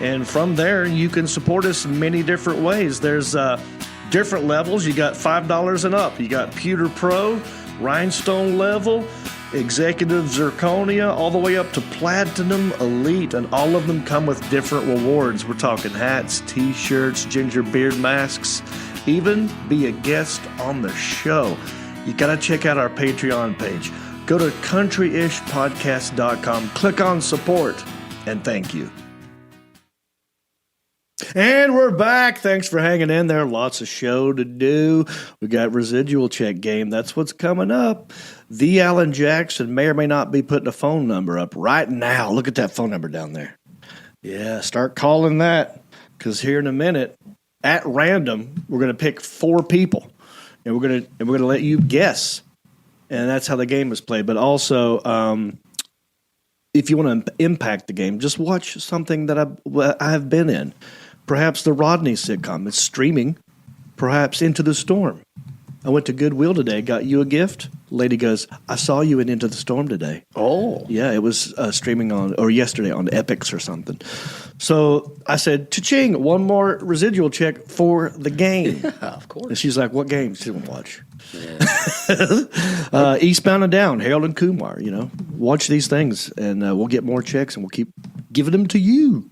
And from there, you can support us in many different ways. There's different levels. You got $5 and up. You got Pewter Pro, Rhinestone level, Executive Zirconia, all the way up to Platinum Elite. And all of them come with different rewards. We're talking hats, t-shirts, ginger beard masks, even be a guest on the show. You got to check out our Patreon page. Go to countryishpodcast.com, click on support, and thank you. And we're back. Thanks for hanging in there. Lots of show to do. We got residual check game. That's what's coming up. The Alan Jackson may or may not be putting a phone number up right now. Look at that phone number down there. Yeah, start calling that, because here in a minute, at random, we're going to pick 4 people, and we're going to let you guess, and that's how the game is played. But also, if you want to impact the game, just watch something that I have been in. Perhaps the Rodney sitcom. It's streaming. Perhaps Into the Storm. I went to Goodwill today, got you a gift. Lady goes, I saw you in Into the Storm today. Oh. Yeah, it was streaming yesterday on Epix or something. So I said, cha-ching, one more residual check for the game. Yeah, of course. And she's like, what game? She didn't watch. Yeah. Eastbound and Down, Harold and Kumar, watch these things and we'll get more checks and we'll keep giving them to you.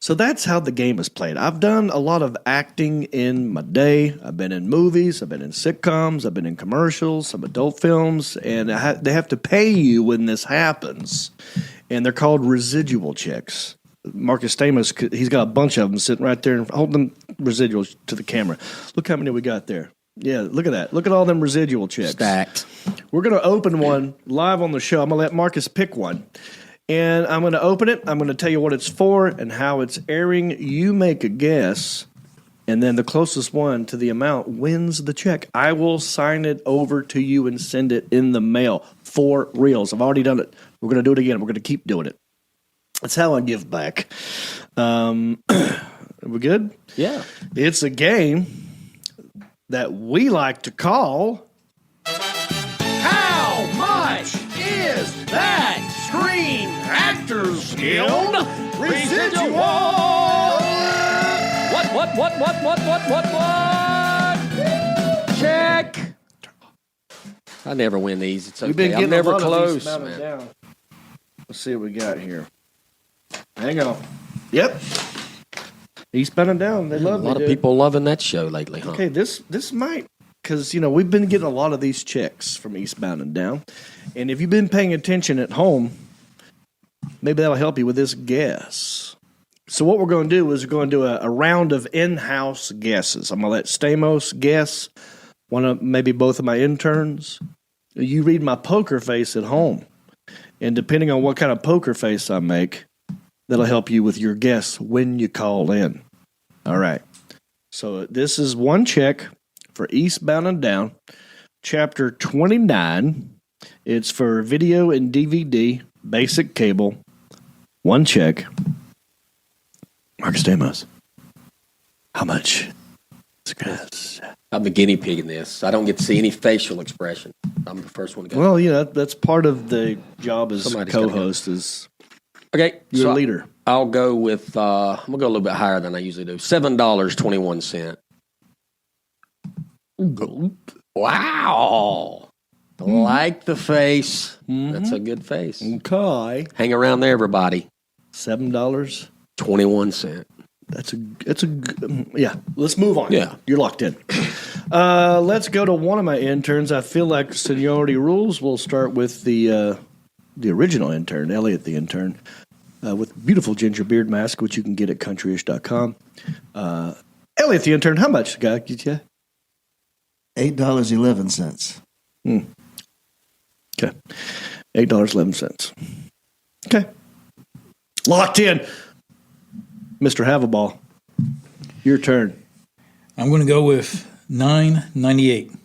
So that's how the game is played. I've done a lot of acting in my day. I've been in movies, I've been in sitcoms, I've been in commercials, some adult films, and they have to pay you when this happens. And they're called residual checks. Marcus Stamos, he's got a bunch of them sitting right there and holding residuals to the camera. Look how many we got there. Yeah, look at that. Look at all them residual checks. Stacked. We're going to open one live on the show. I'm going to let Marcus pick one. And I'm going to open it. I'm going to tell you what it's for and how it's airing. You make a guess, and then the closest one to the amount wins the check. I will sign it over to you and send it in the mail for reals. I've already done it. We're going to do it again. We're going to keep doing it. That's how I give back. Are we good? Yeah. It's a game that we like to call How Much Is That Screen Actors Guild Residual? What? Check. I never win these. It's okay. We've been getting I'm never a lot close. Of these down. Let's see what we got here. Hang on. Yep. Eastbound and Down. They love a lot of people loving that show lately, huh? Okay, this might, because, we've been getting a lot of these checks from Eastbound and Down. And if you've been paying attention at home, maybe that'll help you with this guess. So what we're going to do is we're going to do a round of in-house guesses. I'm going to let Stamos guess, maybe both of my interns. You read my poker face at home. And depending on what kind of poker face I make, that'll help you with your guess when you call in. All right. So this is one check for Eastbound and Down, Chapter 29. It's for video and DVD, basic cable. One check. Marcus Stamos. How much? I'm the guinea pig in this. I don't get to see any facial expression. I'm the first one to go. Well, that's part of the job as Somebody's co-host is okay, you're a leader. I'll go with, I'm going to go a little bit higher than I usually do. $7.21. Wow. Like the face. Mm-hmm. That's a good face. Okay. Hang around there, everybody. $7.21. That's a yeah. Let's move on. Yeah, you're locked in. Let's go to one of my interns. I feel like seniority rules. We'll start with the original intern, Elliot, the intern, with beautiful ginger beard mask, which you can get at countryish.com. Elliot, the intern, how much, guy? Get you? $8.11. Okay, $8.11. Okay, locked in. Mr. Havaball, your turn. I'm going to go with $9.98.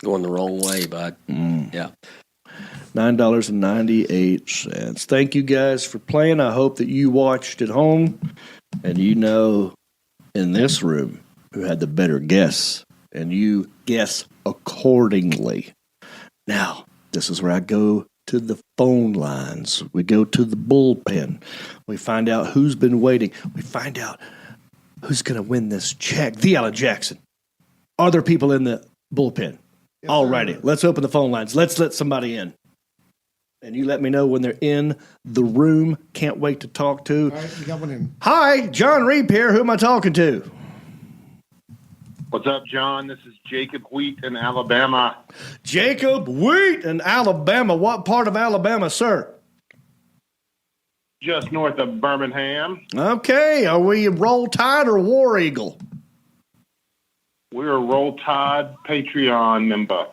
Going the wrong way, bud. Yeah. $9.98. Thank you guys for playing. I hope that you watched at home and in this room who had the better guess, and you guess accordingly. Now, this is where I go to the phone lines. We go to the bullpen. We find out who's been waiting. We find out who's going to win this check. The Alan Jackson. Are there people in the bullpen? Yes, all righty. Let's open the phone lines. Let's let somebody in. And you let me know when they're in the room. Can't wait to talk to. All right, you got one in. Hi, Jon Reep here. Who am I talking to? What's up, John? This is Jacob Wheat in Alabama. Jacob Wheat in Alabama. What part of Alabama, sir? Just north of Birmingham. Okay. Are we Roll Tide or War Eagle? We're a Roll Tide Patreon member.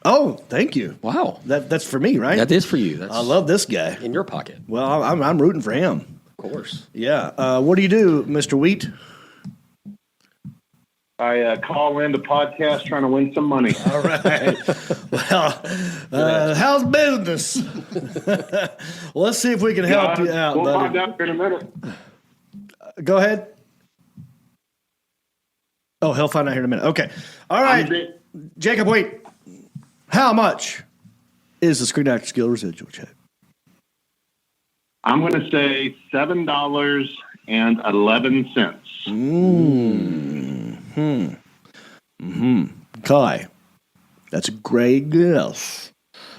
Oh, thank you. Wow. That's for me, right? That is for you. I love this guy. In your pocket. Well, I'm rooting for him. Of course. Yeah. What do you do, Mr. Wheat? I call in the podcast trying to win some money. All right. Well, how's business? Well, let's see if we can help you out, We'll buddy. find out in a minute. Go ahead. Oh, he'll find out here in a minute. Okay. All right. Jacob, wait. How much is the Screen Actor Skill Residual check? I'm going to say $7.11. Kai, that's a great guess.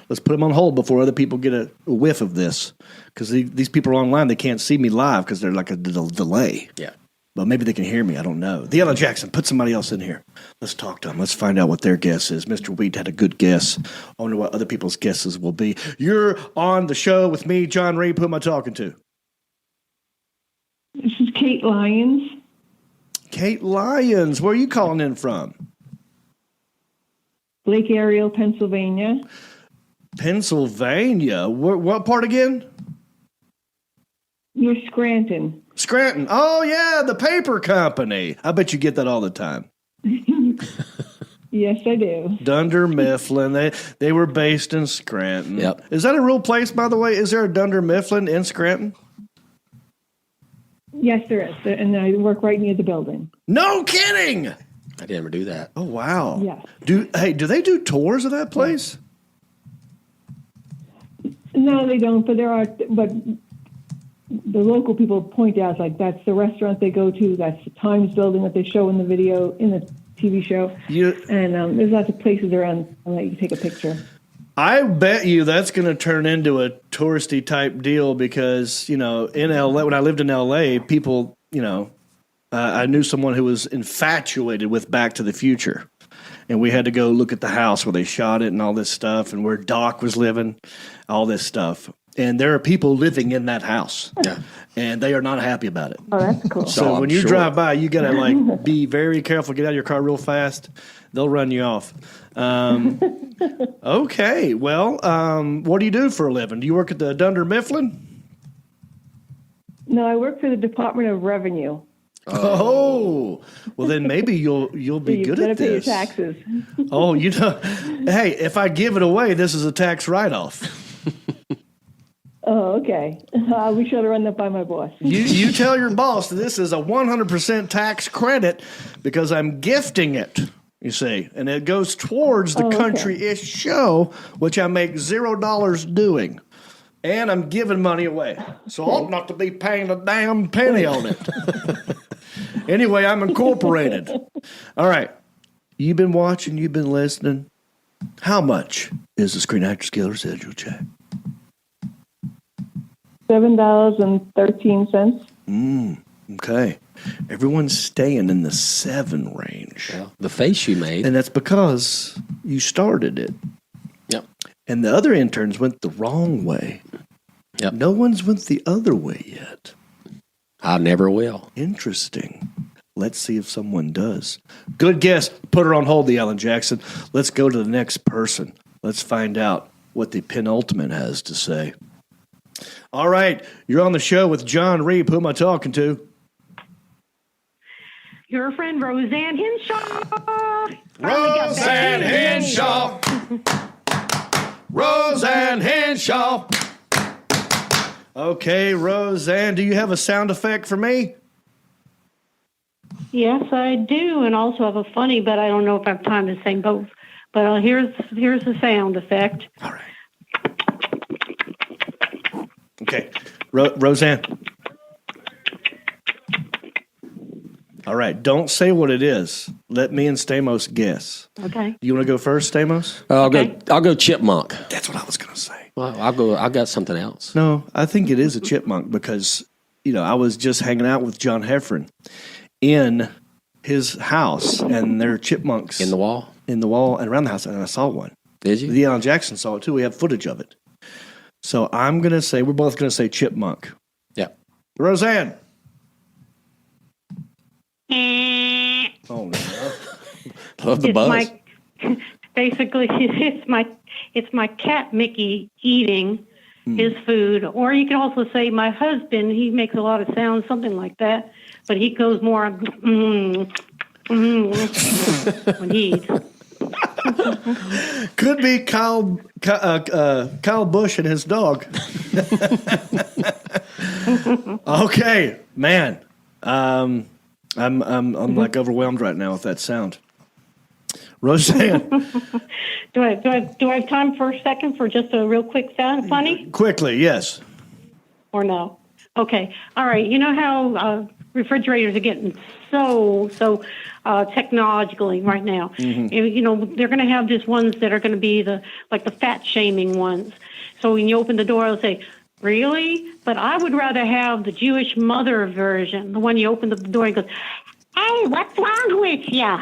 Let's put him on hold before other people get a whiff of this, because these people are online. They can't see me live because they're like a delay. Yeah. But maybe they can hear me. I don't know. Deanna Jackson, put somebody else in here. Let's talk to them. Let's find out what their guess is. Mr. Wheat had a good guess. I wonder what other people's guesses will be. You're on the show with me, Jon Reep. Who am I talking to? This is Kate Lyons. Kate Lyons. Where are you calling in from? Lake Ariel, Pennsylvania. Pennsylvania? What part again? Near Scranton. Scranton. Oh, yeah, the paper company. I bet you get that all the time. Yes, I do. Dunder Mifflin. They were based in Scranton. Yep. Is that a real place, by the way? Is there a Dunder Mifflin in Scranton? Yes, there is. And I work right near the building. No kidding. I never do that. Oh, wow. Yes. Do they do tours of that place? No, they don't, but the local people point out, like, that's the restaurant they go to, that's the Times building that they show in the video, in the TV show. And there's lots of places around that you can take a picture. I bet you that's going to turn into a touristy type deal because, in LA, when I lived in LA, people, I knew someone who was infatuated with Back to the Future. And we had to go look at the house where they shot it and all this stuff and where Doc was living, all this stuff. And there are people living in that house. Yeah. And they are not happy about it. Oh, that's cool. So when you drive by, you got to be very careful, get out of your car real fast. They'll run you off. Okay. Well, what do you do for a living? Do you work at the Dunder Mifflin? No, I work for the Department of Revenue. Oh, well then maybe you'll be good at this. You better pay your taxes. Oh, hey, if I give it away, this is a tax write-off. Oh, okay. I'll be sure to run that by my boss. You tell your boss that this is a 100% tax credit because I'm gifting it, you see, and it goes towards the country-ish show, which I make $0 doing. And I'm giving money away. So I ought not to be paying a damn penny on it. Anyway, I'm incorporated. All right. You've been watching, you've been listening. How much is the Screen Actors Guild Residual check? $7.13. Okay. Everyone's staying in the 7 range. Well, the face you made. And that's because you started it. Yep. And the other interns went the wrong way. Yep. No one's went the other way yet. I never will. Interesting. Let's see if someone does. Good guess. Put her on hold, the Alan Jackson. Let's go to the next person. Let's find out what the penultimate has to say. All right. You're on the show with Jon Reep. Who am I talking to? Your friend Roseanne Henshaw. Roseanne Henshaw. Roseanne Henshaw. Okay, Roseanne, do you have a sound effect for me? Yes, I do, and also have a funny, but I don't know if I have time to sing both. But here's the sound effect. All right. Okay, Roseanne. All right, don't say what it is. Let me and Stamos guess. Okay. You want to go first, Stamos? I'll go chipmunk. That's what I was going to say. Well, I got something else. No, I think it is a chipmunk because, I was just hanging out with John Heffron in his house, and there are chipmunks. In the wall? In the wall and around the house, and I saw one. Did you? The Alan Jackson saw it, too. We have footage of it. So I'm going to say, we're both going to say chipmunk. Yeah. Roseanne. Oh, no. Love the buzz. Basically, it's my cat Mickey eating his food, or you can also say my husband. He makes a lot of sounds, something like that, but he goes more. Indeed. Could be Kyle Busch and his dog. Okay, man. I'm like overwhelmed right now with that sound. Roseanne. Do I have time for a second for just a real quick sound funny? Quickly, yes. Or no? Okay. All right. You know how refrigerators are getting so technologically right now. Mm-hmm. You know, they're going to have these ones that are going to be the fat shaming ones. So when you open the door, they'll say, "Really?" But I would rather have the Jewish mother version, the one you open the door and goes, "Hey, what's wrong with you?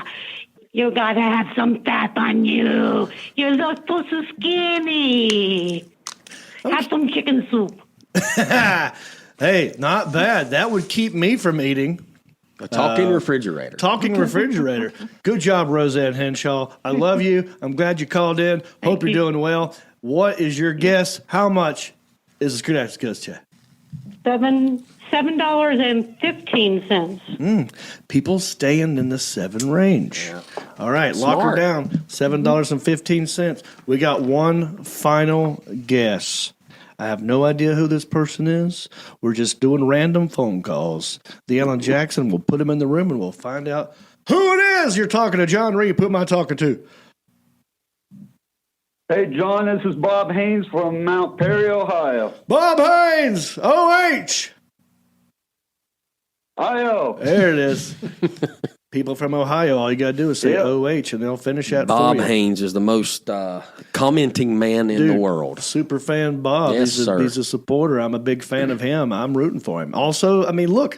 You gotta have some fat on you. You're so skinny. Have some chicken soup." Hey, not bad. That would keep me from eating. A talking refrigerator. Talking refrigerator. Good job, Roseanne Henshaw. I love you. I'm glad you called in. Hope you're doing well. What is your guess? How much is the screwdriver goes to? $7.15. People staying in the 7 range. Yeah. All right, Smart. lock her down. $7.15. We got one final guess. I have no idea who this person is. We're just doing random phone calls. The Alan Jackson will put him in the room and we'll find out who it is. You're talking to Jon Reep. Who am I talking to? Hey, John, this is Bob Haynes from Mount Perry, Ohio. Bob Haynes, OH. Ohio. There it is. People from Ohio, all you got to do is say OH, and they'll finish that Bob for you. Haynes is the most commenting man in the world. Super fan Bob. Yes, He's a supporter. I'm a big fan of him. I'm rooting for him. Also, I mean, look,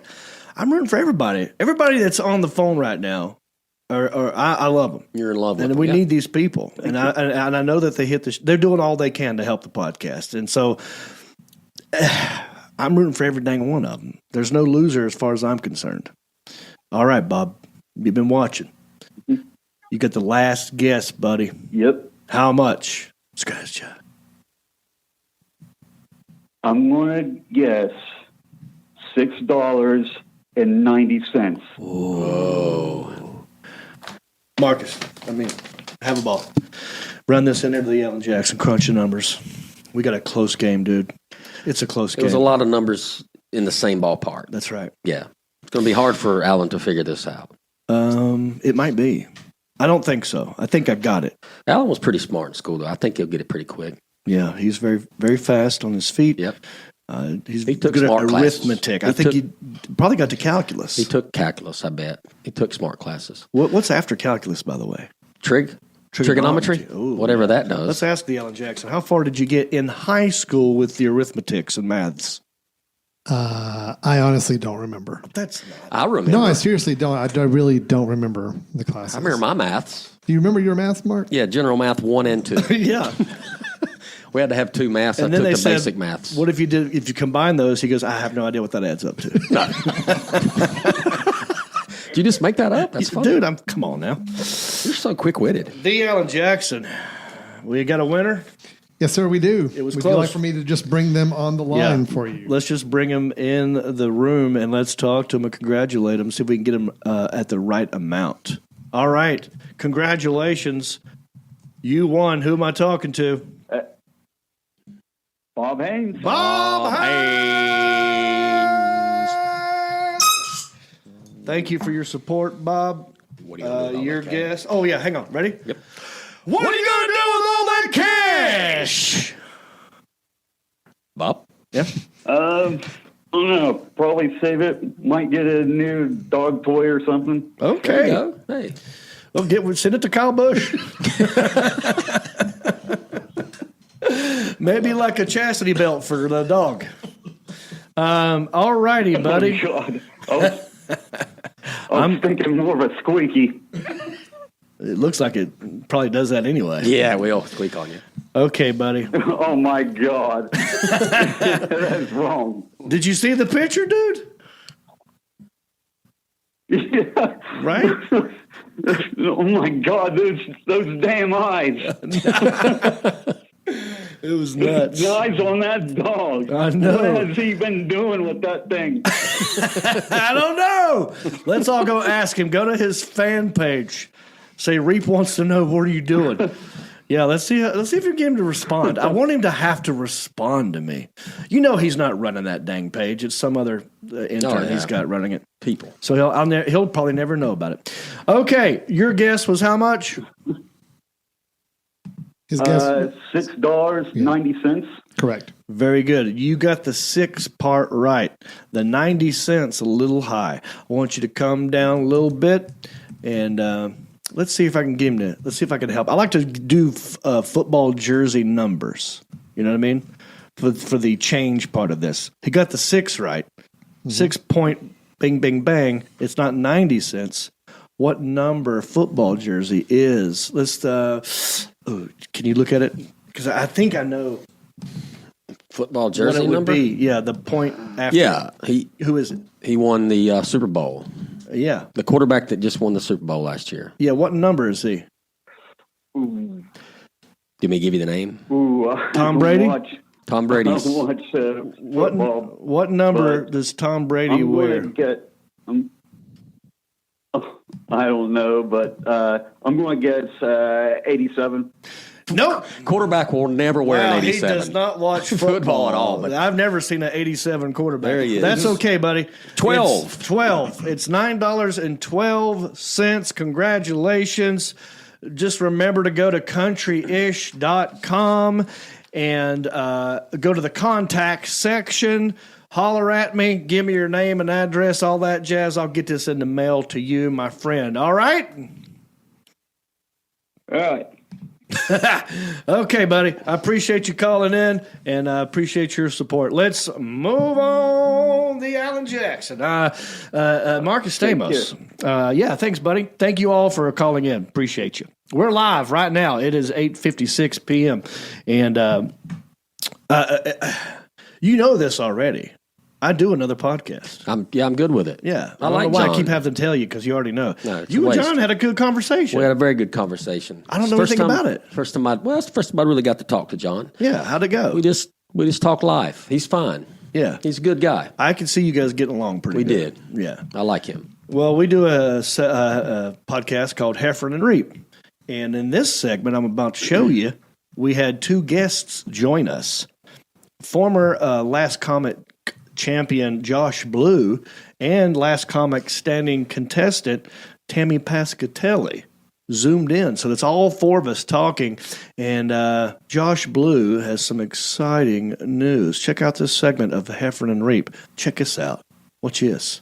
I'm rooting for everybody. Everybody that's on the phone right now, I love them. You're in love with them. And we need these people. And I know that they're doing all they can to help the podcast. And so I'm rooting for every dang one of them. There's no loser as far as I'm concerned. All right, Bob. You've been watching. You got the last guess, buddy. Yep. How much? Scratch you. I'm going to guess $6.90. Whoa. Marcus, have a ball. Run this in there to the Alan Jackson. Crunch the numbers. We got a close game, dude. It's a close game. There's a lot of numbers in the same ballpark. That's right. Yeah. It's going to be hard for Alan to figure this out. It might be. I don't think so. I think I've got it. Alan was pretty smart in school, though. I think he'll get it pretty quick. Yeah, he's very, very fast on his feet. Yep. He took good smart at arithmetic. Classes. I think he probably got to calculus. He took calculus, I bet. He took smart classes. What's after calculus, by the way? Trigonometry? Ooh, whatever that does. Let's ask the Alan Jackson. How far did you get in high school with the arithmetics and maths? I honestly don't remember. I remember. No, I seriously don't. I really don't remember the classes. I remember my maths. Do you remember your math, Mark? Yeah, general math 1 and 2. Yeah. We had to have 2 maths. And I then took they the said, basic maths. What if you combine those? He goes, I have no idea what that adds up to. Did you just make that up? That's funny. Dude, come on now. You're so quick-witted. The Alan Jackson. We got a winner? Yes, sir, we do. It was Would close. you like for me to just bring them on the line for you? Let's just bring them in the room and let's talk to them and congratulate them, see if we can get them at the right amount. All right. Congratulations. You won. Who am I talking to? Bob Haynes. Bob Haynes. Thank you for your support, Bob. What are you your guess. Oh, yeah. Hang on. Ready? Yep. What are you going to do with all that cash? Bob? Yeah. I don't know. Probably save it. Might get a new dog toy or something. Okay. There you go. Hey. Well, send it to Kyle Busch. Maybe like a chastity belt for the dog. All righty, buddy. Oh, God. I'm thinking more of a squeaky. It looks like it probably does that anyway. Yeah, we'll squeak on you. Okay, buddy. Oh, my God. That's wrong. Did you see the picture, dude? Yeah. Right? Oh, my God. Those damn eyes. It was nuts. Eyes on that dog. I know. What has he been doing with that thing? I don't know. Let's all go ask him. Go to his fan page. Say, Reep wants to know, what are you doing? Yeah, let's see if you get him to respond. I want him to have to respond to me. You know he's not running that dang page. It's some other intern he's got running it. People. So he'll probably never know about it. Okay, your guess was how much? His guess $6.90. Correct. Very good. You got the 6 part right. The 90 cents a little high. I want you to come down a little bit and let's see if I can get him to. Let's see if I can help. I like to do football jersey numbers. You know what I mean? For the change part of this, he got the 6 right. 6 point, bing, bing, bang. It's not 90 cents. What number football jersey is? Let's. Can you look at it? Because I think I know. Football jersey what it would number? be. Yeah, the point after. Yeah, who is it? He won the Super Bowl. Yeah, the quarterback that just won the Super Bowl last year. Yeah, what number is he? Ooh. Give me the name. Ooh, Tom Brady. Tom Brady's. What number does Tom Brady wear? I don't know, but I'm going to guess 87. Nope. Quarterback will never wear an 87. He does not watch football at all. But I've never seen an 87 quarterback. There he is. That's okay, buddy. 12. It's 12. It's $9.12. Congratulations. Just remember to go to countryish.com and go to the contact section. Holler at me. Give me your name and address, all that jazz. I'll get this in the mail to you, my friend. All right? All right. Okay, buddy. I appreciate you calling in, and I appreciate your support. Let's move on. The Alan Jackson. Marcus Stamos. Yeah, thanks, buddy. Thank you all for calling in. Appreciate you. We're live right now. It is 8:56 p.m., and you know this already. I do another podcast. I'm good with it. Yeah. I don't like know why John. I keep having to tell you because you already know. No, you and John had a good conversation. We had a very good conversation. I don't know anything about it. It's the first time I really got to talk to John. Yeah, how'd it go? We just talk life. He's fine. Yeah. He's a good guy. I can see you guys getting along pretty good. We did. Yeah. I like him. Well, we do a podcast called Heffron Reep. And in this segment I'm about to show you, we had 2 guests join us. Former Last Comic champion Josh Blue and Last Comic standing contestant Tammy Pascatelli zoomed in. So that's all 4 of us talking. And Josh Blue has some exciting news. Check out this segment of Heffron Reep. Check us out. Watch this.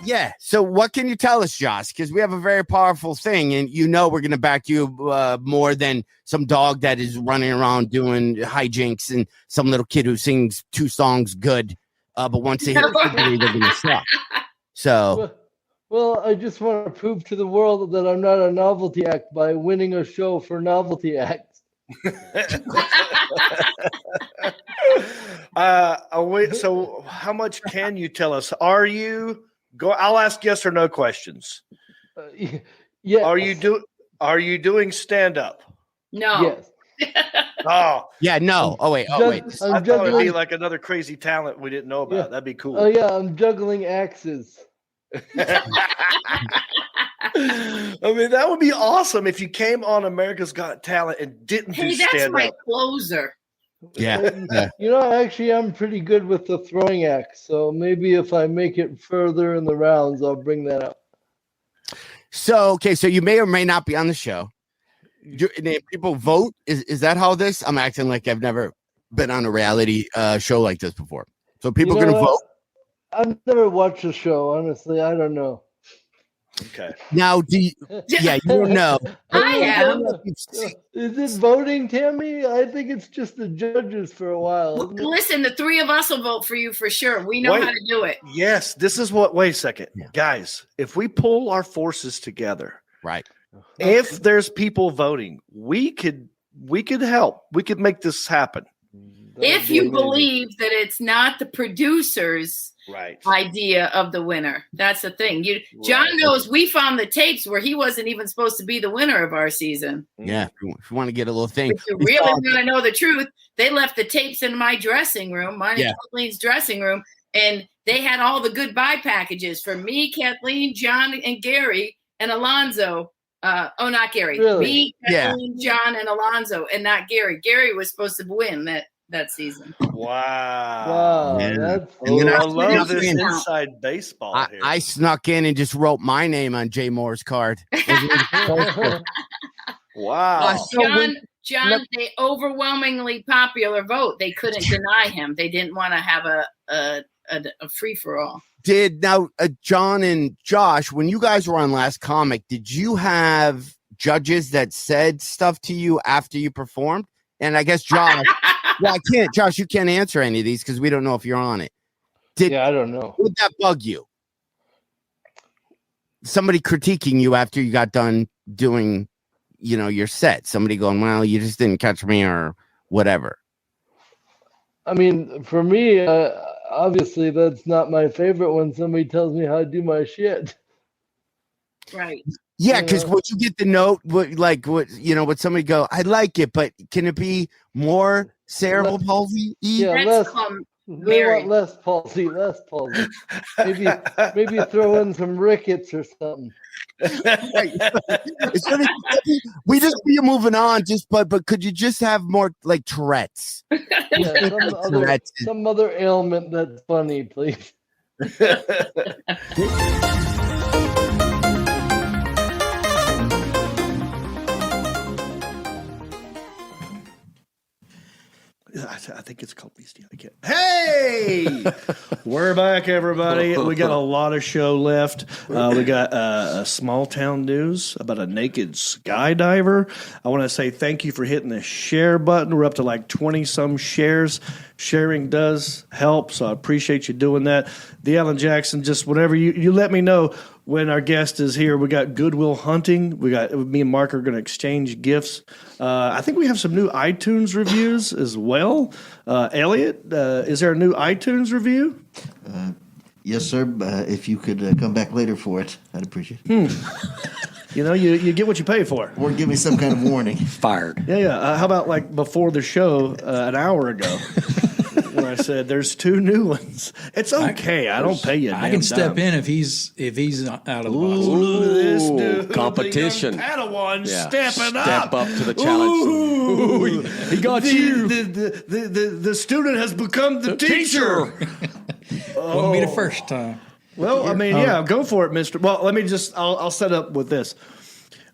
Yeah. So what can you tell us, Josh? Because we have a very powerful thing, and you know we're going to back you more than some dog that is running around doing hijinks and some little kid who sings 2 songs good, but once they hit the they're going to suck. So. Well, I just want to prove to the world that I'm not a novelty act by winning a show for novelty acts. So how much can you tell us? Are you... I'll ask yes or no questions. Yeah. Are you doing stand up? No. Yes. Oh. Yeah, no. Oh wait. I thought it would be like another crazy talent we didn't know about. Yeah. That'd be cool. Oh yeah, I'm juggling axes. I mean, that would be awesome if you came on America's Got Talent and didn't do stand up. Hey, that's my closer. Yeah. You know, actually, I'm pretty good with the throwing axe. So maybe if I make it further in the rounds, I'll bring that up. So, okay. So you may or may not be on the show. People vote. Is that how this? I'm acting like I've never been on a reality show like this before. So people are going to vote. I've never watched the show. Honestly, I don't know. Okay. Now, you don't know. I am. Is it voting, Tammy? I think it's just the judges for a while. Listen, the 3 of us will vote for you for sure. We know how to do it. Yes, this is what. Wait a second, guys. If we pull our forces together, right? If there's people voting, we could help. We could make this happen. if you believe that it's not the producer's idea of the winner. That's the thing. John knows we found the tapes where he wasn't even supposed to be the winner of our season. Yeah, if you want to get a little thing. If you really want to know the truth, they left the tapes in my dressing room, mine and Kathleen's dressing room, and they had all the goodbye packages for me, Kathleen, John, and Gary, and Alonzo. Not Gary. Really? Me, Kathleen, John, and Alonzo, and not Gary. Gary was supposed to win that season. Wow. That's I love this inside baseball here. I snuck in and just wrote my name on Jay Moore's card. Wow. John, they overwhelmingly popular vote. They couldn't deny him. They didn't want to have a free-for-all. John and Josh, when you guys were on Last Comic, did you have judges that said stuff to you after you performed? And I guess Josh, Josh, you can't answer any of these because we don't know if you're on it. I don't know. Would that bug you? Somebody critiquing you after you got done doing, your set. Somebody going, well, you just didn't catch me or whatever. I mean, for me, obviously that's not my favorite when somebody tells me how to do my shit. Right. Yeah, because would you get the note, would somebody go, I like it, but can it be more cerebral palsy? Yeah, less palsy. Maybe throw in some rickets or something. We just be moving on, but could you just have more like Tourette's? Yeah, some other ailment that's funny, please. I think it's called Beastie. Hey, we're back, everybody. We got a lot of show left. We got a small town news about a naked skydiver. I want to say thank you for hitting the share button. We're up to like 20-some shares. Sharing does help, so I appreciate you doing that. The Alan Jackson, just whatever you let me know when our guest is here. We got Goodwill Hunting. Me and Mark are going to exchange gifts. I think we have some new iTunes reviews as well. Elliot, is there a new iTunes review? Yes, sir. If you could come back later for it, I'd appreciate it. You get what you pay for. Or give me some kind of warning. Fired. Yeah. How about like before the show an hour ago? When I said there's 2 new ones. It's okay. I don't pay you. I can step in if he's out of the box. Look at this dude. Competition. The Padawan stepping up. Step up to the challenge. Ooh, he got you. The student has become the teacher. Wouldn't be the first time. Well, I mean, go for it, mister. Well, let me I'll set up with this.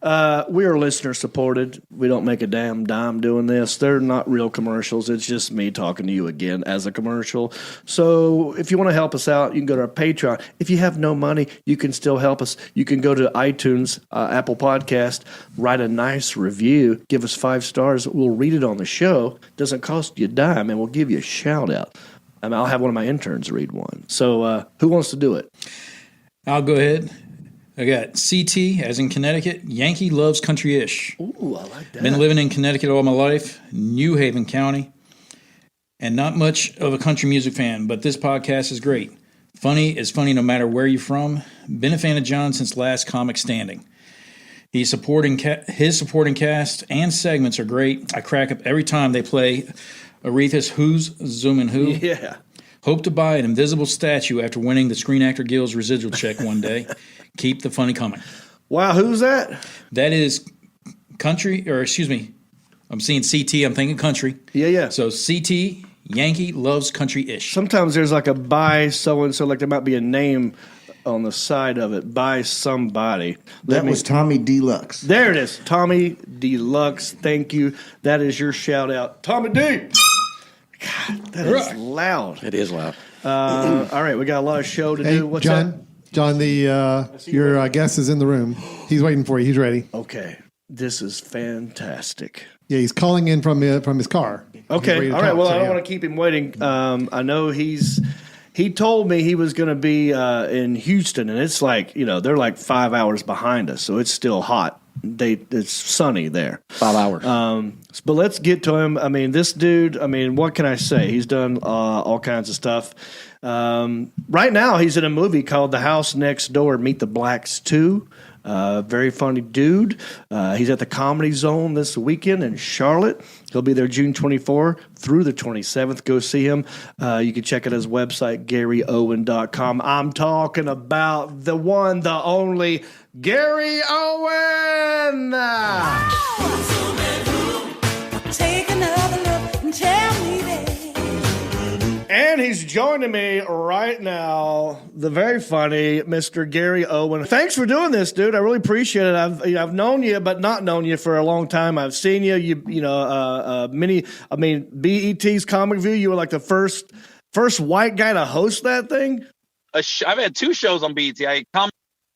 We are listener supported. We don't make a damn dime doing this. They're not real commercials. It's just me talking to you again as a commercial. So if you want to help us out, you can go to our Patreon. If you have no money, you can still help us. You can go to iTunes, Apple Podcast, write a nice review, give us 5 stars. We'll read it on the show. Doesn't cost you a dime, and we'll give you a shout out. I'll have one of my interns read one. So who wants to do it? I'll go ahead. I got CT, as in Connecticut. Yankee loves country-ish. Ooh, I like that. Been living in Connecticut all my life, New Haven County, and not much of a country music fan, but this podcast is great. Funny is funny no matter where you're from. Been a fan of John since Last Comic Standing. His supporting cast and segments are great. I crack up every time they play Aretha's Who's Zoomin' Who. Yeah. Hope to buy an invisible statue after winning the Screen Actor Guild's residual check one day. Keep the funny coming. Wow, who's that? That is country, or excuse me, I'm seeing CT, I'm thinking country. Yeah. So CT, Yankee loves country-ish. Sometimes there's like a by so-and-so, like there might be a name on the side of it, by somebody. That was Tommy Deluxe. There it is, Tommy Deluxe. Thank you. That is your shout-out. Tommy D! God, that is loud. It is loud. All right, we got a lot of show to do. What's John, that? John, your guest is in the room. He's waiting for you. He's ready. Okay, this is fantastic. Yeah, he's calling in from his car. Okay, all right. Well, I don't want to keep him waiting. I know he told me he was going to be in Houston, and it's like, they're like 5 hours behind us, so it's still hot it's sunny there. 5 hours. But let's get to him. I mean, this dude, what can I say? He's done all kinds of stuff. Right now, he's in a movie called The House Next Door, Meet the Blacks 2. Very funny dude. He's at the Comedy Zone this weekend in Charlotte. He'll be there June 24 through the 27th. Go see him. You can check out his website, GaryOwen.com. I'm talking about the one, the only Gary Owen. Take another look and tell me that. And he's joining me right now, the very funny Mr. Gary Owen. Thanks for doing this, dude. I really appreciate it. I've known you, but not known you for a long time. I've seen you. BET's Comic View. You were like the first white guy to host that thing. I've had 2 shows on BET. I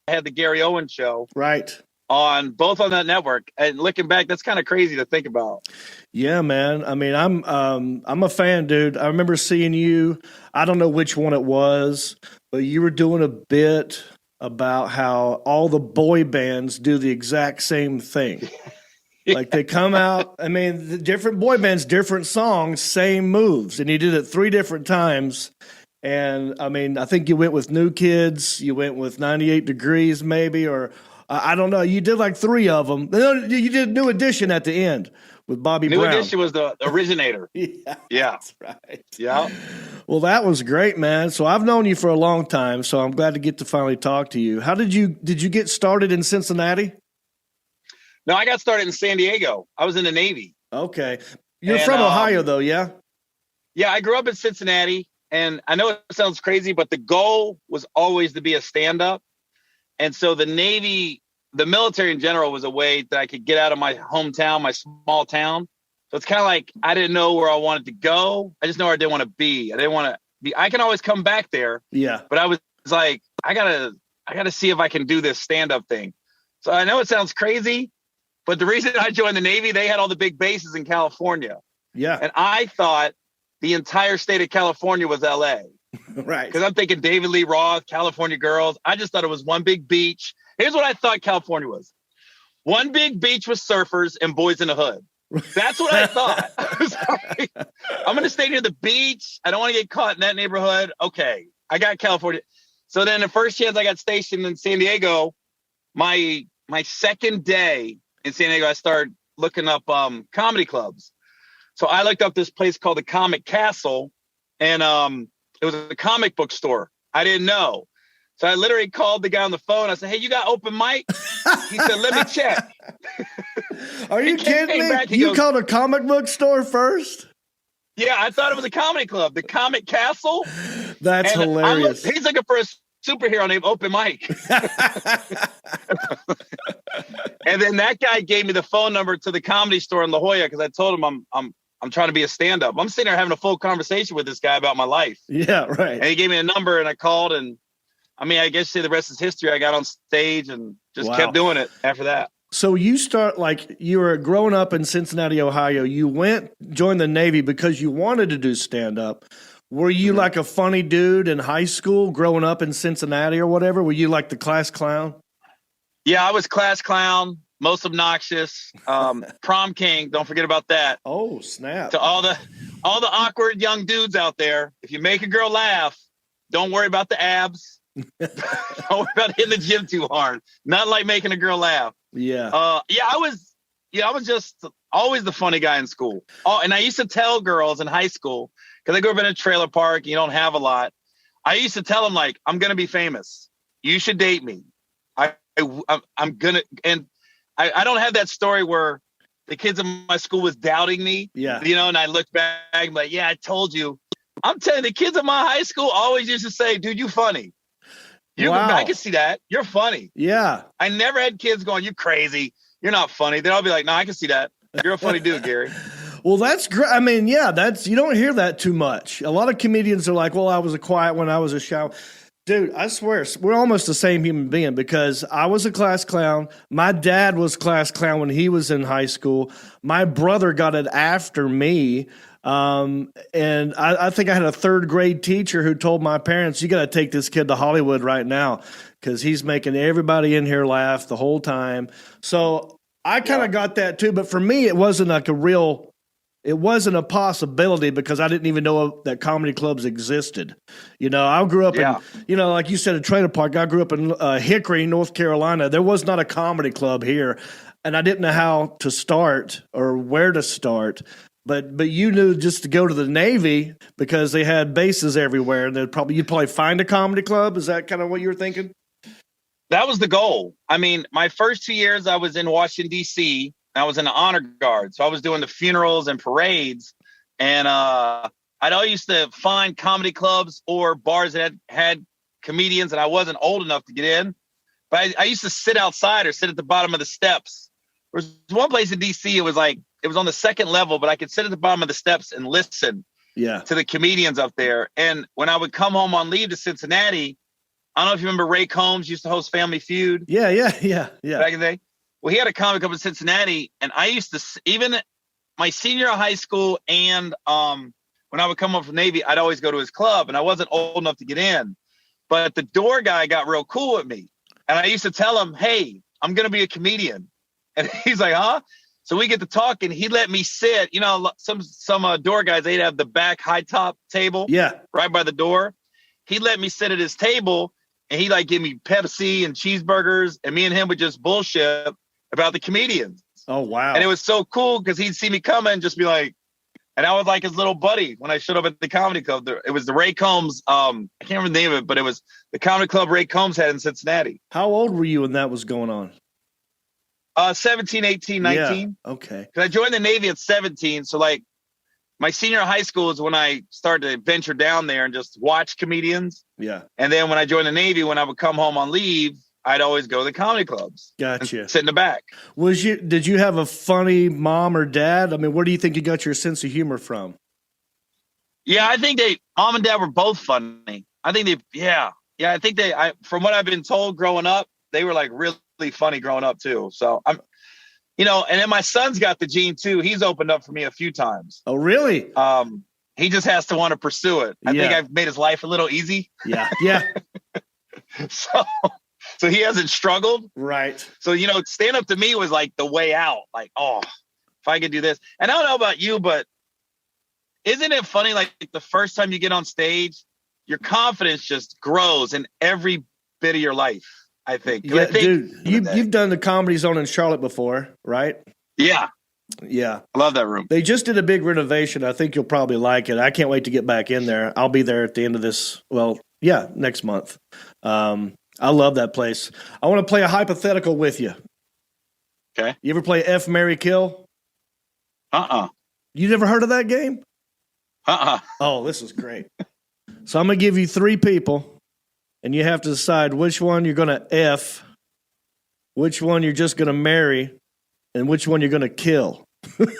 had the Gary Owen show, right, on both on that network. And looking back, that's kind of crazy to think about. Yeah, man. I mean, I'm a fan, dude. I remember seeing you. I don't know which one it was, but you were doing a bit about how all the boy bands do the exact same thing. Like they come out, the different boy bands, different songs, same moves. And you did it 3 different times. And I think you went with New Kids, you went with 98 Degrees maybe, or I don't know. You did like 3 of them. You did New Edition at the end with Bobby Brown. New Edition was the originator. Yeah, that's right. Yeah. Well, that was great, man. So I've known you for a long time, so I'm glad to get to finally talk to you. How did you get started in Cincinnati? No, I got started in San Diego. I was in the Navy. Okay. You're from Ohio, though, yeah? Yeah, I grew up in Cincinnati, and I know it sounds crazy, but the goal was always to be a stand-up. And so the Navy, the military in general, was a way that I could get out of my hometown, my small town. So it's kind of like I didn't know where I wanted to go. I just know where I didn't want to be. I didn't want to be. I can always come back there. Yeah. But I was like, I gotta see if I can do this stand-up thing. So I know it sounds crazy, but the reason I joined the Navy, they had all the big bases in California. Yeah. And I thought the entire state of California was LA. Right. Because I'm thinking David Lee Roth, California Girls. I just thought it was one big beach. Here's what I thought California was. One big beach with surfers and boys in the hood. That's what I thought. I was like, I'm going to stay near the beach. I don't want to get caught in that neighborhood. Okay. I got California. So then the first chance I got stationed in San Diego, my second day in San Diego, I started looking up comedy clubs. So I looked up this place called the Comic Castle, and it was a comic book store. I didn't know. So I literally called the guy on the phone. I said, hey, you got open mic? He said, let me check. Are you kidding me? You called a comic book store first? Yeah, I thought it was a comedy club, the Comic Castle. That's hilarious. He's looking for a superhero named Open Mike. And then that guy gave me the phone number to the Comedy Store in La Jolla because I told him I'm trying to be a stand-up. I'm sitting there having a full conversation with this guy about my life. Yeah, right. And he gave me a number and I called, and I guess the rest is history. I got on stage and just kept doing it after that. So you you were growing up in Cincinnati, Ohio. You joined the Navy because you wanted to do stand-up. Were you like a funny dude in high school growing up in Cincinnati or whatever? Were you like the class clown? Yeah, I was class clown, most obnoxious, prom king. Don't forget about that. Oh, snap. To all the awkward young dudes out there, if you make a girl laugh, don't worry about the abs. Don't worry about hitting the gym too hard. Not like making a girl laugh. Yeah. I was just always the funny guy in school. Oh, and I used to tell girls in high school, because I grew up in a trailer park and you don't have a lot. I used to tell them, like, I'm going to be famous. You should date me. I'm going to, and I don't have that story where the kids in my school was doubting me. Yeah. And I look back, I'm like, yeah, I told you. I'm telling you, the kids in my high school always used to say, dude, you funny. Wow. I can see that. You're funny. Yeah. I never had kids going, you crazy. You're not funny. They'd all be like, no, I can see that. You're a funny dude, Gary. Well, that's great. You don't hear that too much. A lot of comedians are like, well, I was a quiet one. I was a shy. Dude, I swear, we're almost the same human being because I was a class clown. My dad was class clown when he was in high school. My brother got it after me. And I think I had a third grade teacher who told my parents, you got to take this kid to Hollywood right now because he's making everybody in here laugh the whole time. So I kind of got that too. But for me, it wasn't like it wasn't a possibility because I didn't even know that comedy clubs existed. You know, I grew up in, you know, like you said, a trailer park. I grew up in Hickory, North Carolina. There was not a comedy club here. And I didn't know how to start or where to start. But you knew just to go to the Navy because they had bases everywhere, and you'd probably find a comedy club. Is that kind of what you were thinking? That was the goal. I mean, my first 2 years I was in Washington, D.C., I was in the honor guard. So I was doing the funerals and parades. And I'd always used to find comedy clubs or bars that had comedians, and I wasn't old enough to get in. But I used to sit outside or sit at the bottom of the steps. There was one place in D.C., it was on the second level, but I could sit at the bottom of the steps and listen to the comedians up there. And when I would come home on leave to Cincinnati, I don't know if you remember Ray Combs used to host Family Feud. Yeah. Back in the day. Well, he had a comedy club in Cincinnati, and I used to, even my senior high school and when I would come home from Navy, I'd always go to his club, and I wasn't old enough to get in. But the door guy got real cool with me. And I used to tell him, hey, I'm going to be a comedian. And he's like, huh? So we get to talk, and he let me sit. You know, some door guys, they'd have the back high top table right by the door. He let me sit at his table, and he give me Pepsi and cheeseburgers, and me and him would just bullshit about the comedians. Oh, wow. And it was so cool because he'd see me coming and just be like, and I was like his little buddy when I showed up at the comedy club. It was the Ray Combs, I can't remember the name of it, but it was the comedy club Ray Combs had in Cincinnati. How old were you when that was going on? 17, 18, 19. Yeah, okay. Because I joined the Navy at 17. So my senior high school is when I started to venture down there and just watch comedians. Yeah. And then when I joined the Navy, when I would come home on leave, I'd always go to the comedy clubs. Gotcha. Sit in the back. Did you have a funny mom or dad? I mean, where do you think you got your sense of humor from? Yeah, I think mom and dad were both funny. I think I think from what I've been told growing up, they were really funny growing up too. So I'm, and then my son's got the gene too. He's opened up for me a few times. Oh, really? He just has to want to pursue it. I think I've made his life a little easy. Yeah. So he hasn't struggled. Right. So, stand up to me was the way out. If I could do this. And I don't know about you, but isn't it funny? The first time you get on stage, your confidence just grows in every bit of your life, I think. Yeah, dude, you've done the Comedy Zone in Charlotte before, right? Yeah. Yeah. I love that room. They just did a big renovation. I think you'll probably like it. I can't wait to get back in there. I'll be there at the end of this. Well, yeah, next month. I love that place. I want to play a hypothetical with you. Okay. You ever play F, Marry, Kill? You never heard of that game? Oh, this is great. So I'm going to give you 3 people, and you have to decide which one you're going to F, which one you're just going to marry, and which one you're going to kill.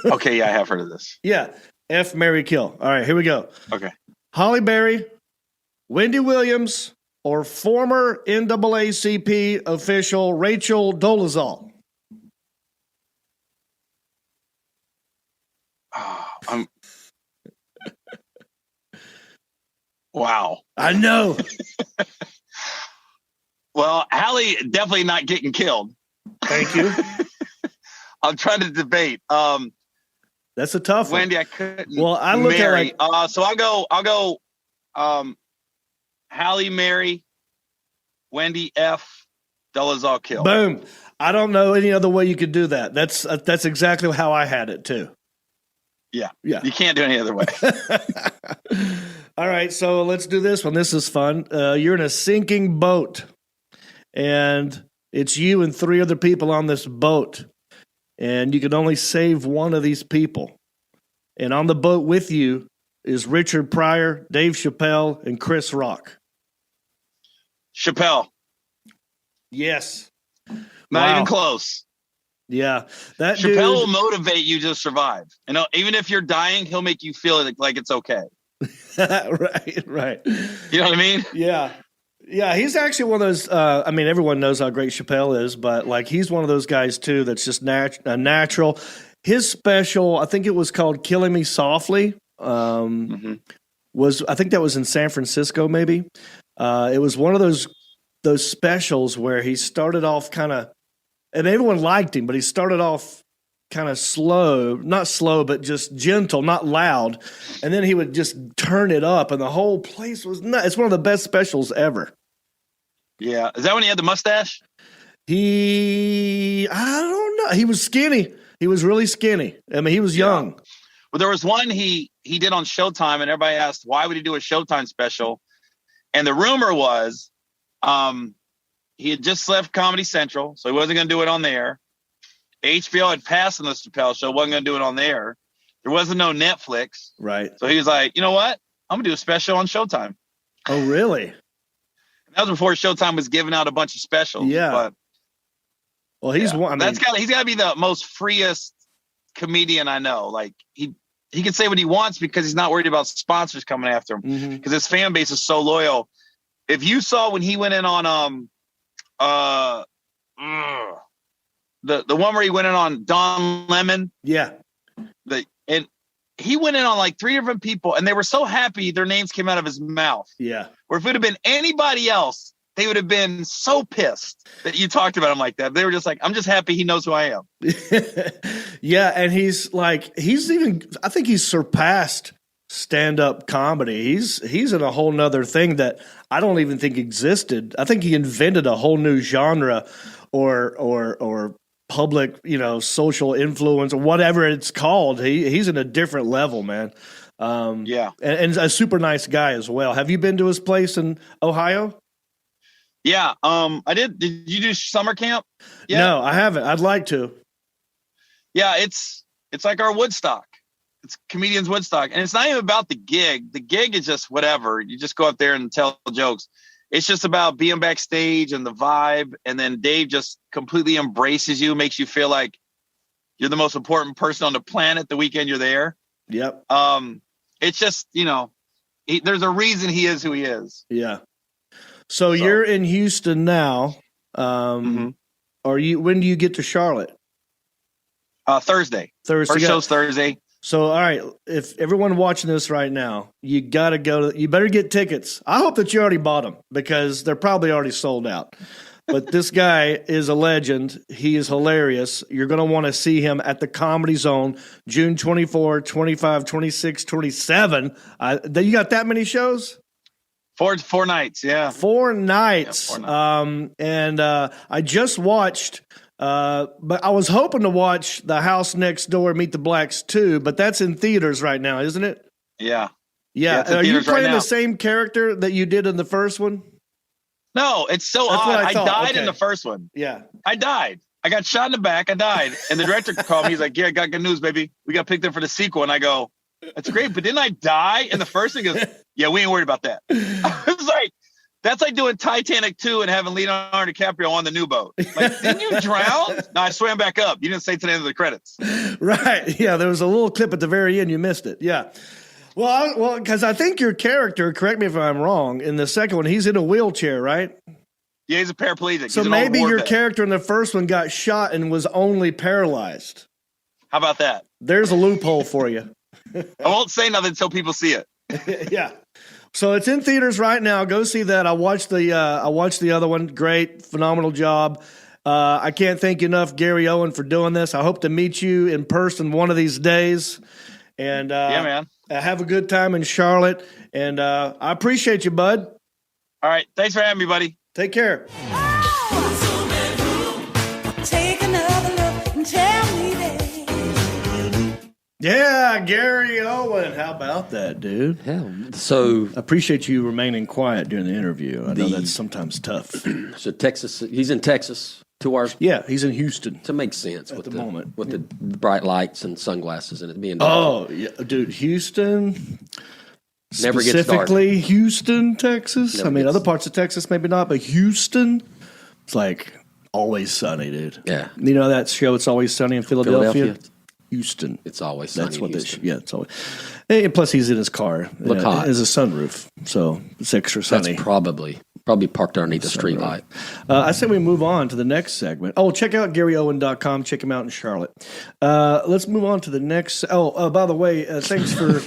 Okay, yeah, I have heard of this. Yeah, F, Marry, Kill. All right, here we go. Okay. Holly Berry, Wendy Williams, or former NAACP official Rachel Dolezal? Wow. I know. Well, Hallie definitely not getting killed. Thank you. I'm trying to debate. That's a tough one. Wendy, I couldn't. Well, I look marry. at so I'll go. Hallie marry, Wendy F, Dolezal kill. Boom. I don't know any other way you could do that. That's exactly how I had it too. Yeah. Yeah. You can't do any other way. All right, so let's do this one. This is fun. You're in a sinking boat, and it's you and 3 other people on this boat, and you can only save one of these people. And on the boat with you is Richard Pryor, Dave Chappelle, and Chris Rock. Chappelle. Yes. Not even close. Yeah. That Chappelle dude... will motivate you to survive. Even if you're dying, he'll make you feel like it's okay. Right. You know what I mean? Yeah. Yeah, he's actually one of those, everyone knows how great Chappelle is, but he's one of those guys too that's just natural. His special, I think it was called Killing Me Softly. was, I think that was in San Francisco, maybe. It was one of those specials where he started off kind of, and everyone liked him, but he started off kind of not slow, but just gentle, not loud. And then he would just turn it up, and the whole place was nuts. It's one of the best specials ever. Yeah. Is that when he had the mustache? I don't know. He was skinny. He was really skinny. I mean, he was young. Well, there was one he did on Showtime, and everybody asked, why would he do a Showtime special? And the rumor was he had just left Comedy Central, so he wasn't going to do it on there. HBO had passed on the Chappelle Show, wasn't going to do it on there. There wasn't no Netflix. Right. So he was like, you know what? I'm going to do a special on Showtime. Oh, really? That was before Showtime was giving out a bunch of specials. Yeah. But well, he's one. He's got to be the most freest comedian I know. Like he can say what he wants because he's not worried about sponsors coming after him because his fan base is so loyal. If you saw when he went in on the one where he went in on Don Lemon, and he went in on like 3 different people, and they were so happy their names came out of his mouth. Yeah. Or if it would have been anybody else, they would have been so pissed that you talked about him like that. They were just like, I'm just happy he knows who I am. Yeah, and I think he's surpassed stand-up comedy. He's in a whole nother thing that I don't even think existed. I think he invented a whole new genre or public, social influence or whatever it's called. He's in a different level, man. And a super nice guy as well. Have you been to his place in Ohio? Yeah, I did. Did you do summer camp? Yeah. No, I haven't. I'd like to. Yeah, it's like our Woodstock. It's comedians Woodstock, and it's not even about the gig. The gig is just whatever. You just go up there and tell jokes. It's just about being backstage and the vibe, and then Dave just completely embraces you, makes you feel like you're the most important person on the planet the weekend you're there. Yep. It's just, there's a reason he is who he is. Yeah. So you're in Houston now. When do you get to Charlotte? Thursday. First show's Thursday. So, all right, if everyone watching this right now, you got to go you better get tickets. I hope that you already bought them because they're probably already sold out. But this guy is a legend. He is hilarious. You're going to want to see him at the Comedy Zone, June 24, 25, 26, 27. You got that many shows? 4 nights, yeah. 4 nights. Yeah, 4 nights. And I just watched, but I was hoping to watch The House Next Door, Meet the Blacks 2, but that's in theaters right now, isn't it? Yeah. Yeah. Are you playing the same character that you did in the first one? No, it's so odd. I died in the first one. Yeah. I died. I got shot in the back. I died. And the director called me. He's like, yeah, I got good news, baby. We got picked up for the sequel. And I go, that's great. But didn't I die in the first one? He goes, yeah, we ain't worried about that. I was like, that's like doing Titanic 2 and having Leonardo DiCaprio on the new boat. Like, didn't you drown? No, I swam back up. You didn't say to the end of the credits. Right. Yeah, there was a little clip at the very end. You missed it. Yeah. Well, because I think your character, correct me if I'm wrong, in the second one, he's in a wheelchair, right? Yeah, he's a paraplegic. So maybe your character in the first one got shot and was only paralyzed. How about that? There's a loophole for you. I won't say nothing until people see it. Yeah. So it's in theaters right now. Go see that. I watched the other one. Great, phenomenal job. I can't thank you enough, Gary Owen, for doing this. I hope to meet you in person one of these days. And yeah, man. Have a good time in Charlotte. And I appreciate you, bud. All right. Thanks for having me, buddy. Take care. Yeah, Gary Owen. How about that, dude? Yeah. So appreciate you remaining quiet during the interview. I know that's sometimes tough. So Texas, he's in Texas. 2 hours. Yeah, he's in Houston. To make sense at with the moment with the bright lights and sunglasses and it being. Oh, yeah, dude, Houston. Never gets dark. Specifically, Houston, Texas. Other parts of Texas maybe not, but Houston, it's like always sunny, dude. Yeah. You know that show, It's Always Sunny in Philadelphia? Houston. It's always sunny. That's what in Houston. It's always. And plus, he's in his car. Look hot. It's a sunroof, so it's extra sunny. That's probably parked underneath a street light. I say we move on to the next segment. Oh, check out GaryOwen.com. Check him out in Charlotte. Let's move on to the next. Oh, by the way, thanks for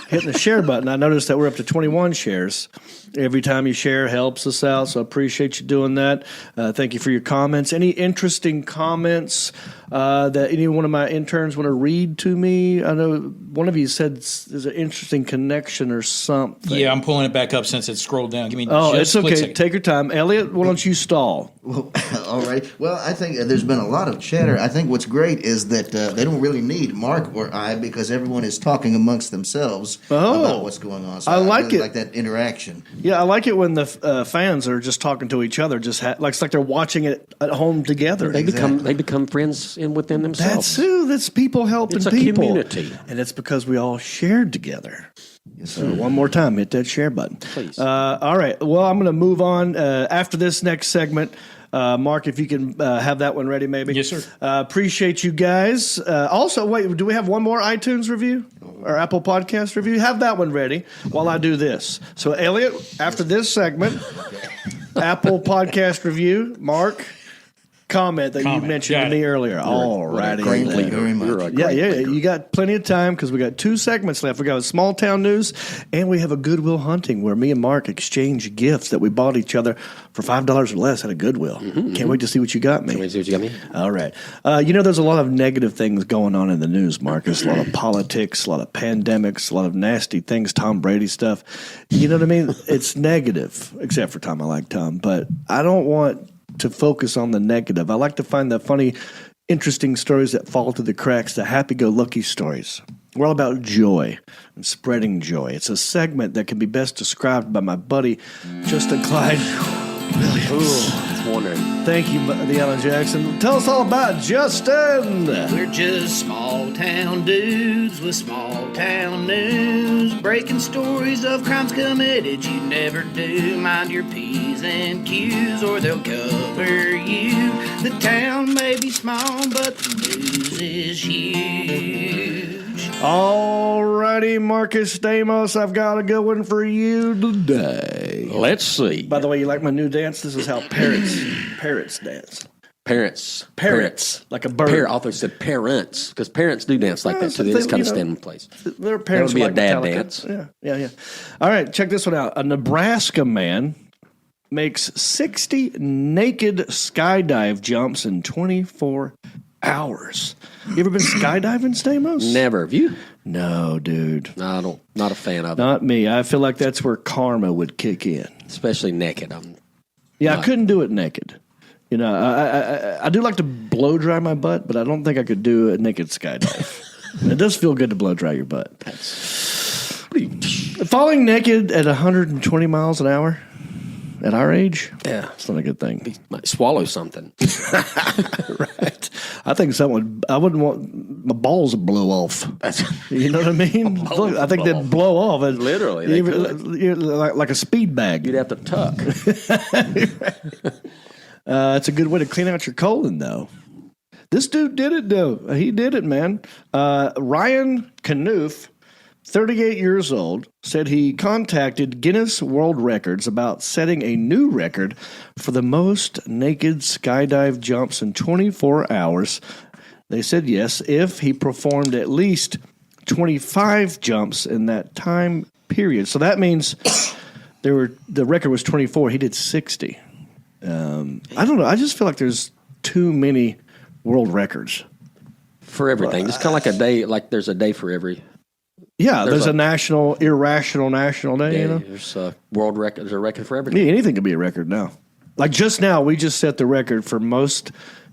hitting the share button. I noticed that we're up to 21 shares. Every time you share helps us out, so I appreciate you doing that. Thank you for your comments. Any interesting comments that any one of my interns want to read to me? I know one of you said there's an interesting connection or something. Yeah, I'm pulling it back up since it scrolled down. Give me it's okay. Take your time. Elliot, why don't you stall? Well, all right. Well, I think there's been a lot of chatter. I think what's great is that they don't really need Mark or I because everyone is talking amongst themselves about what's going on. So I like really it. like that interaction. Yeah, I like it when the fans are just talking to each other. Just it's like they're watching it at home together. They become friends within themselves. That's people helping it's a people. Community, and it's because we all shared together. So one more time, hit that share button, please. All right. Well, I'm going to move on after this next segment. Mark, if you can have that one ready, maybe. Yes, sir. Appreciate you guys. Also, wait, do we have one more iTunes review or Apple Podcast review? Have that one ready while I do this. So, Elliot, after this segment, Apple Podcast review, Mark. Comment that you mentioned to me earlier. All righty. Thank you very much. Yeah. You got plenty of time because we got 2 segments left. We got a small town news, and we have a Goodwill hunting where me and Mark exchange gifts that we bought each other for $5 or less at a Goodwill. Can't wait to see what you got me. Can't wait to see what you got me. All right. There's a lot of negative things going on in the news, Marcus. A lot of politics, a lot of pandemics, a lot of nasty things, Tom Brady stuff. You know what I mean? It's negative, except for Tom. I like Tom, but I don't want to focus on the negative. I like to find the funny, interesting stories that fall through the cracks, the happy-go-lucky stories. We're all about joy and spreading joy. It's a segment that can be best described by my buddy, Justin Clyde Williams. It's wondering. Thank you, the Alan Jackson. Tell us all about Justin. We're just small town dudes with small town news, breaking stories of crimes committed you never do. Mind your P's and Q's or they'll cover you. The town may be small, but the news is huge. All righty, Marcus Stamos, I've got a good one for you today. Let's see. By the way, you like my new dance? This is how parrots dance. Parrots. Like a bird. Author said parents, because parents do dance like that, so they just kind of stand in place. Their parents that would be like a dad Metallica. dance. Yeah. All right, check this one out. A Nebraska man makes 60 naked skydive jumps in 24 hours. You ever been skydiving, Stamos? Never. Have you? No, dude. No, not a fan of it. Not me. I feel like that's where karma would kick in. Especially naked. I couldn't do it naked. I do like to blow dry my butt, but I don't think I could do a naked skydive. It does feel good to blow dry your butt. Falling naked at 120 miles an hour at our age, it's not a good thing. Might swallow something. Right. I think I wouldn't want my balls to blow off. You know what I mean? I think they'd blow off. Literally. Like a speed bag. You'd have to tuck. It's a good way to clean out your colon, though. This dude did it, though. He did it, man. Ryan Knuth, 38 years old, said he contacted Guinness World Records about setting a new record for the most naked skydive jumps in 24 hours. They said yes if he performed at least 25 jumps in that time period. So that means the record was 24. He did 60. I don't know. I just feel like there's too many world records for everything. Just kind of like a day. Like there's a day for every. Yeah, there's a irrational national day. You know, there's a world record. There's a record for everything. Yeah, anything could be a record now. Like just now, we just set the record for most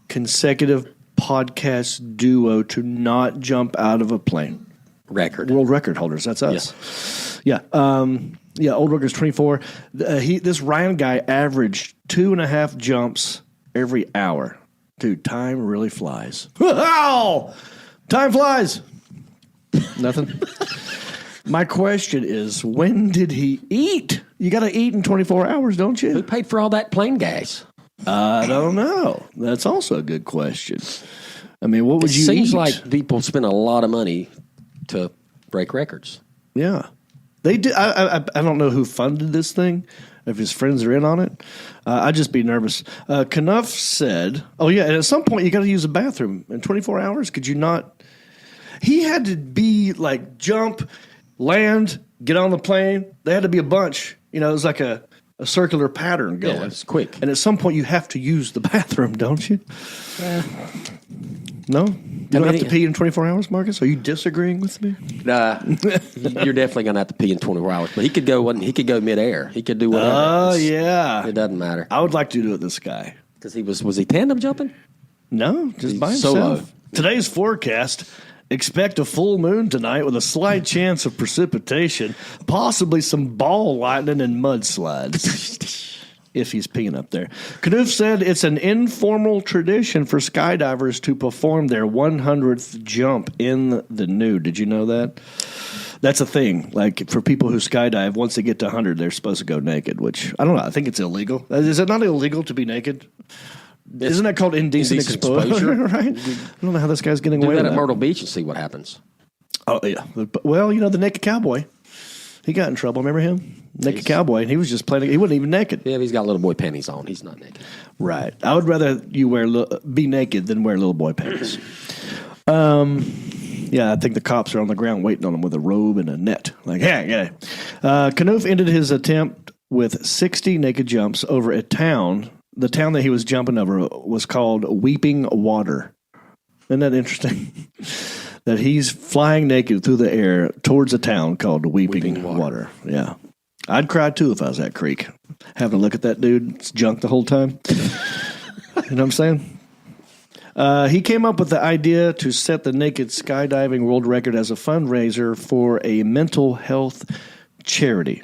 consecutive podcast duo to not jump out of a plane. World record holders. That's us. Yeah. Old record's 24. This Ryan guy averaged 2.5 jumps every hour. Dude, time really flies. Wow! Time flies. Nothing. My question is, when did he eat? You got to eat in 24 hours, don't you? Who paid for all that plane gas? I don't know. That's also a good question. I mean, what would you eat? It seems like people spend a lot of money to break records. Yeah. They do. I don't know who funded this thing, if his friends are in on it. I'd just be nervous. Knuth said, and at some point you got to use a bathroom in 24 hours. Could you not? He had to be like jump land, get on the plane. They had to be a bunch. It was like a circular pattern going. Yeah, it's quick. And at some point, you have to use the bathroom, don't you? No? You don't have to pee in 24 hours, Marcus? Are you disagreeing with me? Nah, you're definitely going to have to pee in 24 hours. But he could go midair. He could do whatever. Oh, yeah. It doesn't matter. I would like to do it this guy. Because was he tandem jumping? No, just by himself. Solo. Today's forecast, expect a full moon tonight with a slight chance of precipitation, possibly some ball lightning and mudslides. If he's peeing up there. Knuth said it's an informal tradition for skydivers to perform their 100th jump in the nude. Did you know that? That's a thing. Like, for people who skydive, once they get to 100, they're supposed to go naked, which, I don't know, I think it's illegal. Is it not illegal to be naked? Isn't that called indecent exposure? Right? I don't know how this guy's getting away with that. Do that at Myrtle Beach and see what happens. Oh, yeah. Well, the naked cowboy. He got in trouble. Remember him? Naked cowboy. And he was just playing. He wasn't even naked. Yeah, but he's got little boy panties on. He's not naked. Right. I would rather you be naked than wear little boy panties. Yeah, I think the cops are on the ground waiting on him with a robe and a net. Like, hey. Knuth ended his attempt with 60 naked jumps over a town. The town that he was jumping over was called Weeping Water. Isn't that interesting? That he's flying naked through the air towards a town called Weeping Water. Yeah. I'd cry too if I was that creek. Having a look at that dude's junk the whole time. You know what I'm saying? He came up with the idea to set the naked skydiving world record as a fundraiser for a mental health charity,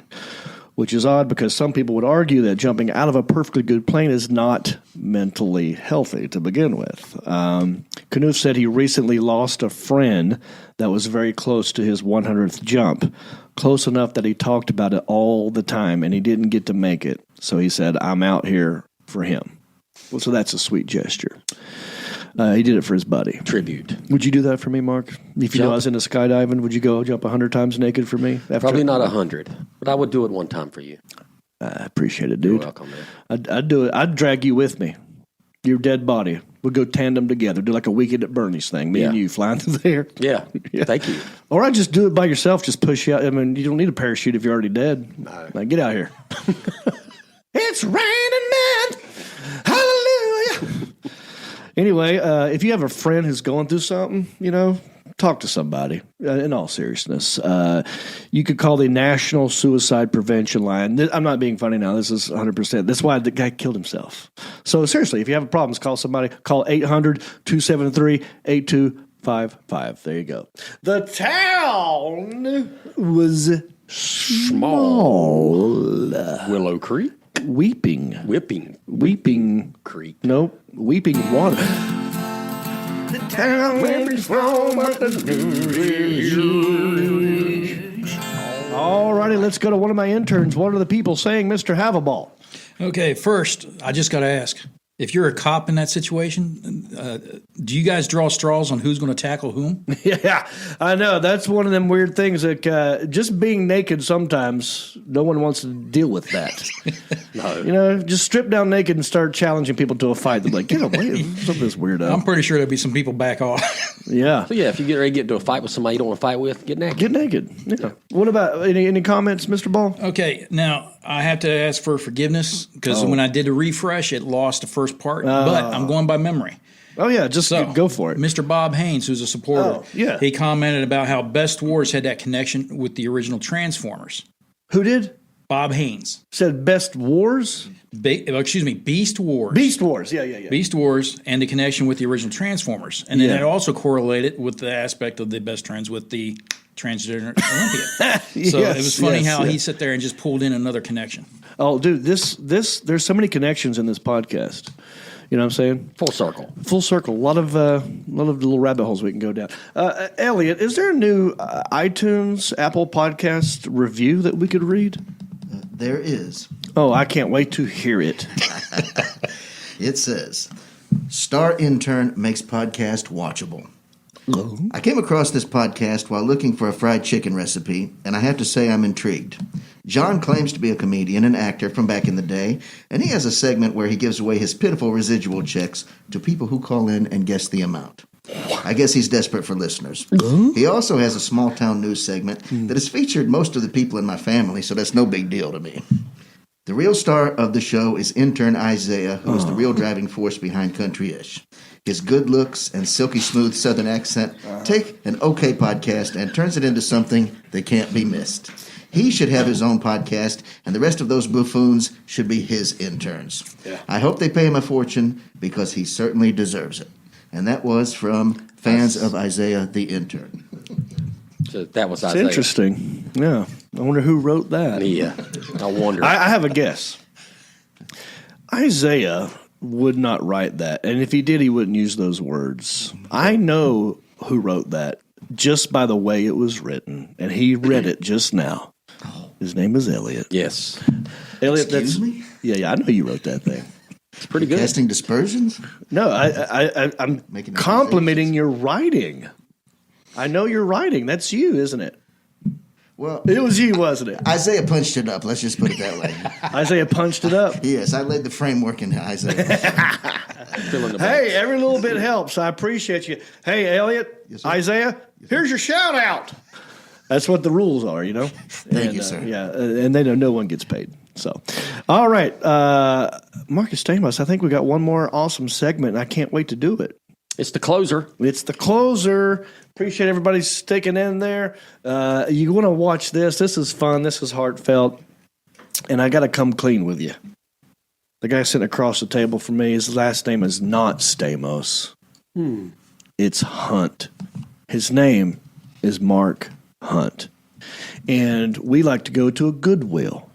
which is odd because some people would argue that jumping out of a perfectly good plane is not mentally healthy to begin with. Knuth said he recently lost a friend that was very close to his 100th jump, close enough that he talked about it all the time, and he didn't get to make it. So he said, I'm out here for him. Well, so that's a sweet gesture. He did it for his buddy. Tribute. Would you do that for me, Mark? If you know I was into skydiving, would you go jump 100 times naked for me? Probably not 100, but I would do it one time for you. I appreciate it, dude. You're welcome, man. I'd do it. I'd drag you with me. Your dead body. We'd go tandem together. Do like a Weekend at Bernie's thing. Me and you flying through the air. Yeah. Thank you. Or I'd just do it by yourself. Just push you out. I mean, you don't need a parachute if you're already dead. No. Like, get out here. It's raining men. Hallelujah. Anyway, if you have a friend who's going through something, talk to somebody. In all seriousness, you could call the National Suicide Prevention Line. I'm not being funny now. This is 100%. That's why the guy killed himself. So seriously, if you have a problem, call somebody. Call 800-273-8255. There you go. The town was small. Willow Creek? Weeping Creek. Nope. Weeping Water. The town may be small, but the news is huge. All righty, let's go to one of my interns. What are the people saying, Mr. Havaball? Okay, first, I just got to ask, if you're a cop in that situation, do you guys draw straws on who's going to tackle whom? Yeah, I know. That's one of them weird things that just being naked sometimes, no one wants to deal with that. No. Just strip down naked and start challenging people to a fight. They're like, get away. Something's weirdo. I'm pretty sure there'll be some people back off. Yeah. So, if you get ready to get into a fight with somebody you don't want to fight with, get naked. Get naked. Yeah. What about any comments, Mr. Ball? Okay, now I have to ask for forgiveness because when I did a refresh, it lost the first part, but I'm going by memory. Oh, yeah, just go for it. Mr. Bob Haynes, who's a supporter, he commented about how Best Wars had that connection with the original Transformers. Who did? Bob Haynes. Said Best Wars? Beast Wars. Beast Wars, yeah. Beast Wars and the connection with the original Transformers. And then it also correlated with the aspect of the Best Trends with the Transgender Olympia. So it was funny how he sat there and just pulled in another connection. Oh, dude, there's so many connections in this podcast. You know what I'm saying? Full circle. A lot of little rabbit holes we can go down. Elliot, is there a new iTunes, Apple Podcast review that we could read? There is. Oh, I can't wait to hear it. It says, Star Intern makes podcast watchable. Hello. I came across this podcast while looking for a fried chicken recipe, and I have to say I'm intrigued. Jon claims to be a comedian and actor from back in the day, and he has a segment where he gives away his pitiful residual checks to people who call in and guess the amount. I guess he's desperate for listeners. He also has a small-town news segment that has featured most of the people in my family, so that's no big deal to me. The real star of the show is intern Isaiah, who is the real driving force behind Country-ish. His good looks and silky smooth southern accent take an okay podcast and turns it into something that can't be missed. He should have his own podcast, and the rest of those buffoons should be his interns. Yeah. I hope they pay him a fortune, because he certainly deserves it. And that was from fans of Isaiah the intern. So that was It's Isaiah. interesting. Yeah. I wonder who wrote that. Yeah. I wonder. I have a guess. Isaiah would not write that. And if he did, he wouldn't use those words. I know who wrote that just by the way it was written. And he read it just now. His name is Elliot. Yes. Elliot, Excuse me? Yeah, I know you wrote that thing. It's pretty good. Casting dispersions? No, I'm complimenting your writing. I know your writing. That's you, isn't it? Well, it was you, wasn't it? Isaiah punched it up. Let's just put it that way. Isaiah punched it up? Yes, I laid the framework in Isaiah. Hey, every little bit helps. I appreciate you. Hey, Elliot, Isaiah, here's your shout out. That's what the rules are, you know? Thank you, sir. Yeah, and they know no one gets paid. So, all right. Marcus Stamos, I think we got one more awesome segment, and I can't wait to do it. It's the closer. It's the closer. Appreciate everybody sticking in there. You want to watch this. This is fun. This is heartfelt. And I got to come clean with you. The guy sitting across the table from me, his last name is not Stamos. It's Hunt. His name is Mark Hunt. And we like to go to a Goodwill.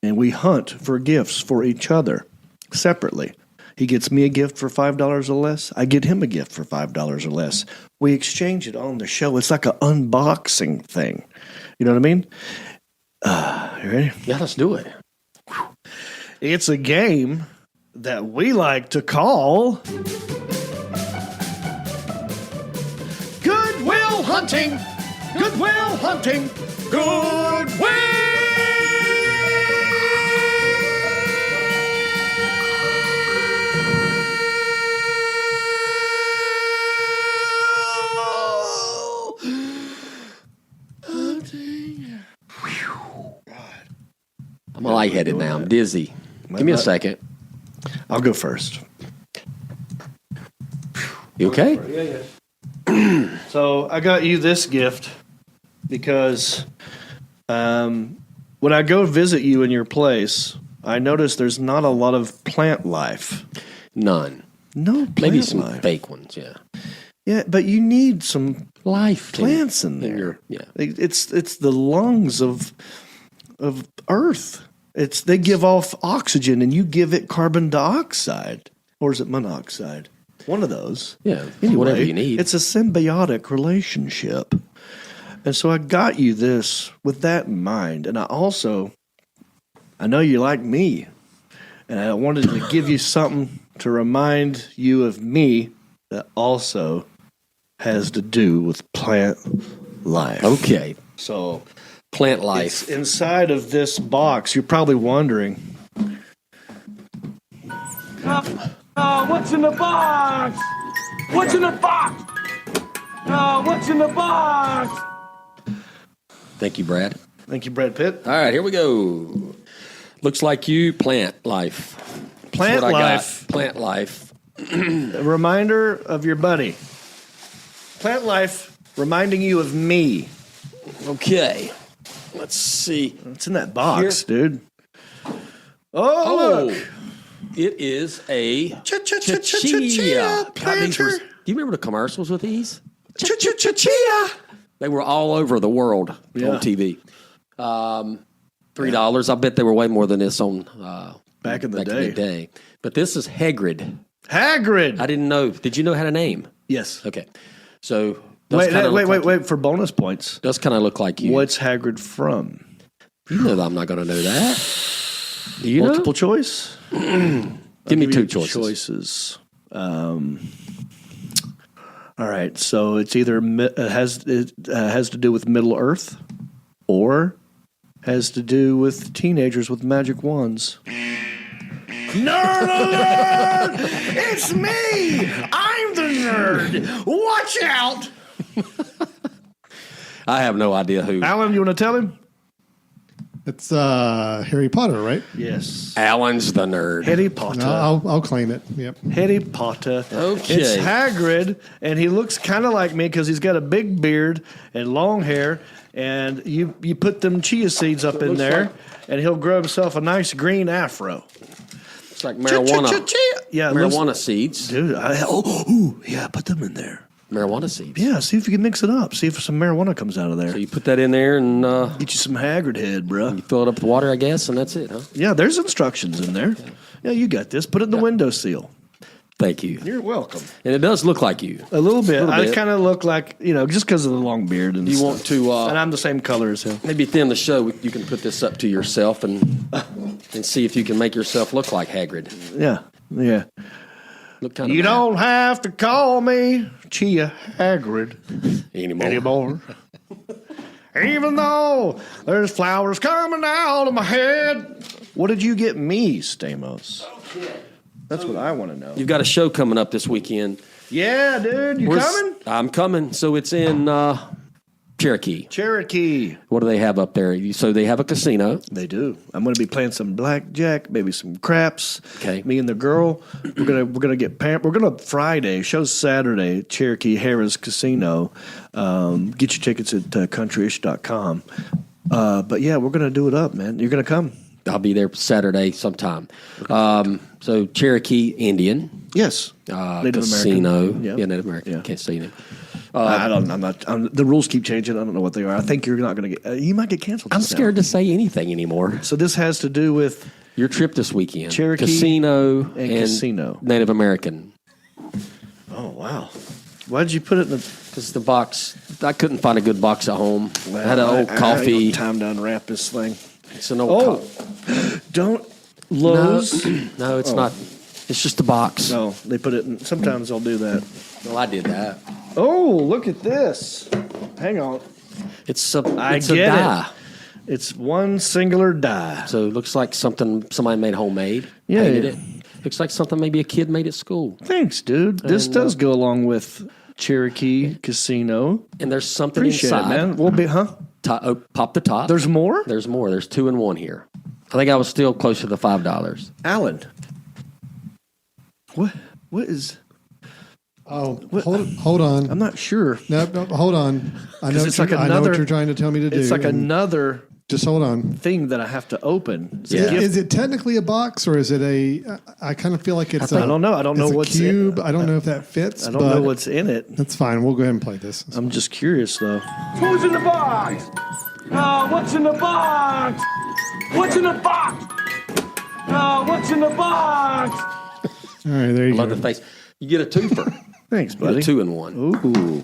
And we hunt for gifts for each other separately. He gets me a gift for $5 or less. I get him a gift for $5 or less. We exchange it on the show. It's like an unboxing thing. You know what I mean? You ready? Yeah, let's do it. It's a game that we like to call Goodwill Hunting. Goodwill Hunting. Goodwill. I'm lightheaded now. I'm dizzy. Give me a second. I'll go first. You okay? Yeah. So I got you this gift because when I go visit you in your place, I notice there's not a lot of plant life. None. No plant Maybe some life. fake ones, yeah. Yeah, but you need some life plants in there. Yeah. It's the lungs of Earth. They give off oxygen and you give it carbon dioxide. Or is it monoxide? One of those. Yeah. Anyway, Whatever you need. It's a symbiotic relationship. And so I got you this with that in mind. And I know you like me. And I wanted to give you something to remind you of me that also has to do with plant life. Okay. So plant life. It's inside of this box. You're probably wondering. What's in the box? What's in the box? What's in the box? Thank you, Brad. Thank you, Brad Pitt. All right, here we go. Looks like you, plant life. Plant That's what I life. got. Plant life. A reminder of your buddy. Plant life reminding you of me. Okay. Let's see. It's in that box, dude. Oh, look. It is a Chia planter. Do you remember the commercials with these? Chia. They were all over the world on TV. $3. I bet they were way more than this on back in the day. But this is Hagrid. Hagrid. I didn't know. Did you know how to name? Yes. Okay. So wait. For bonus points, does kind of look like you. What's Hagrid from? You know that I'm not going to know that. Do you Multiple choice? Give me two choices. All right. So it's either has to do with Middle Earth, or has to do with teenagers with magic wands. Nerd alert! It's me! I'm the nerd. Watch out. I have no idea who. Alan, you want to tell him? It's Harry Potter, right? Yes. Alan's the nerd. Harry Potter. No, I'll claim it. Yep. Harry Potter. Okay. It's Hagrid, and he looks kind of like me because he's got a big beard and long hair. And you put them chia seeds up in there, and he'll grow himself a nice green afro. It's like marijuana. Yeah, marijuana seeds. Dude, yeah, put them in there. Marijuana seeds. Yeah, see if you can mix it up. See if some marijuana comes out of there. So you put that in there and get you some Hagrid head, bro. You fill it up with water, I guess, and that's it, huh? Yeah, there's instructions in there. Yeah, you got this. Put it in the windowsill. Thank you. You're welcome. And it does look like you. A little bit. I kind of look like, just because of the long beard. And you stuff. want to... and I'm the same color as him. Maybe at the end of the show, you can put this up to yourself and see if you can make yourself look like Hagrid. Yeah. Look kind of you don't have to call me Chia Hagrid anymore. Even though there's flowers coming out of my head. What did you get me, Stamos? That's what I want to know. You've got a show coming up this weekend. Yeah, dude. You coming? I'm coming. So it's in Cherokee. What do they have up there? So they have a casino. They do. I'm going to be playing some blackjack, maybe some craps. Okay. Me and the girl. We're gonna get pampered. We're gonna Friday. Show's Saturday. Cherokee Harrah's Casino. Get your tickets at countryish.com. But yeah, we're gonna do it up, man. You're gonna come. I'll be there Saturday sometime. So Cherokee Indian. Yes. Native casino. American. Yeah, Native American casino. I'm not. The rules keep changing. I don't know what they are. I think you're not going to get. You might get canceled. I'm scared to say anything anymore. So this has to do with your trip this weekend. Cherokee casino and casino. Native American. Oh wow! Why did you put it in the? Because the box. I couldn't find a good box at home. I had an old coffee. Time to unwrap this thing. It's an old. Don't Lowe's. No, it's not. It's just a box. No, they put it in. Sometimes they'll do that. Well, I did that. Oh, look at this. Hang on. It's a die. It. It's one singular die. So it looks like something somebody made homemade. Yeah. Painted it. Looks like something maybe a kid made at school. Thanks, dude. This does go along with Cherokee Casino. And there's something Appreciate inside. It, man. We'll be, pop the top. There's more? There's more. There's 2 in 1 here. I think I was still close to the $5. Alan. What is... Oh, hold on. I'm not sure. No, hold on. I know, I know what you're trying to tell me to do. It's like another... Just hold on. Thing that I have to open. Is it technically a box or is it a? I kind of feel like it's. I don't know. I don't know what's cube. I don't know if that fits. I don't know what's in it. That's fine. We'll go ahead and play this. I'm just curious though. Who's in the box? What's in the box? What's in the box? What's in the box? All right, there you go. Love the face. You get a twofer. Thanks, buddy. 2 in 1. Ooh.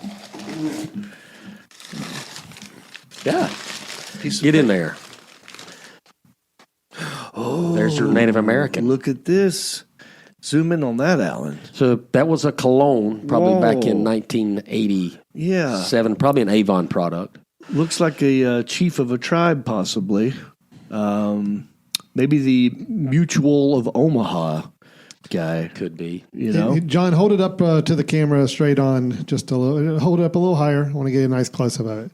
Yeah. Get in there. Oh, there's your Native American. Look at this. Zoom in on that, Alan. So that was a cologne probably back in 1987. Yeah. Probably an Avon product. Looks like a chief of a tribe, possibly. Maybe the Mutual of Omaha guy. Could be. You know? John, hold it up to the camera straight on. Just a little. Hold it up a little higher. I want to get a nice close-up of it.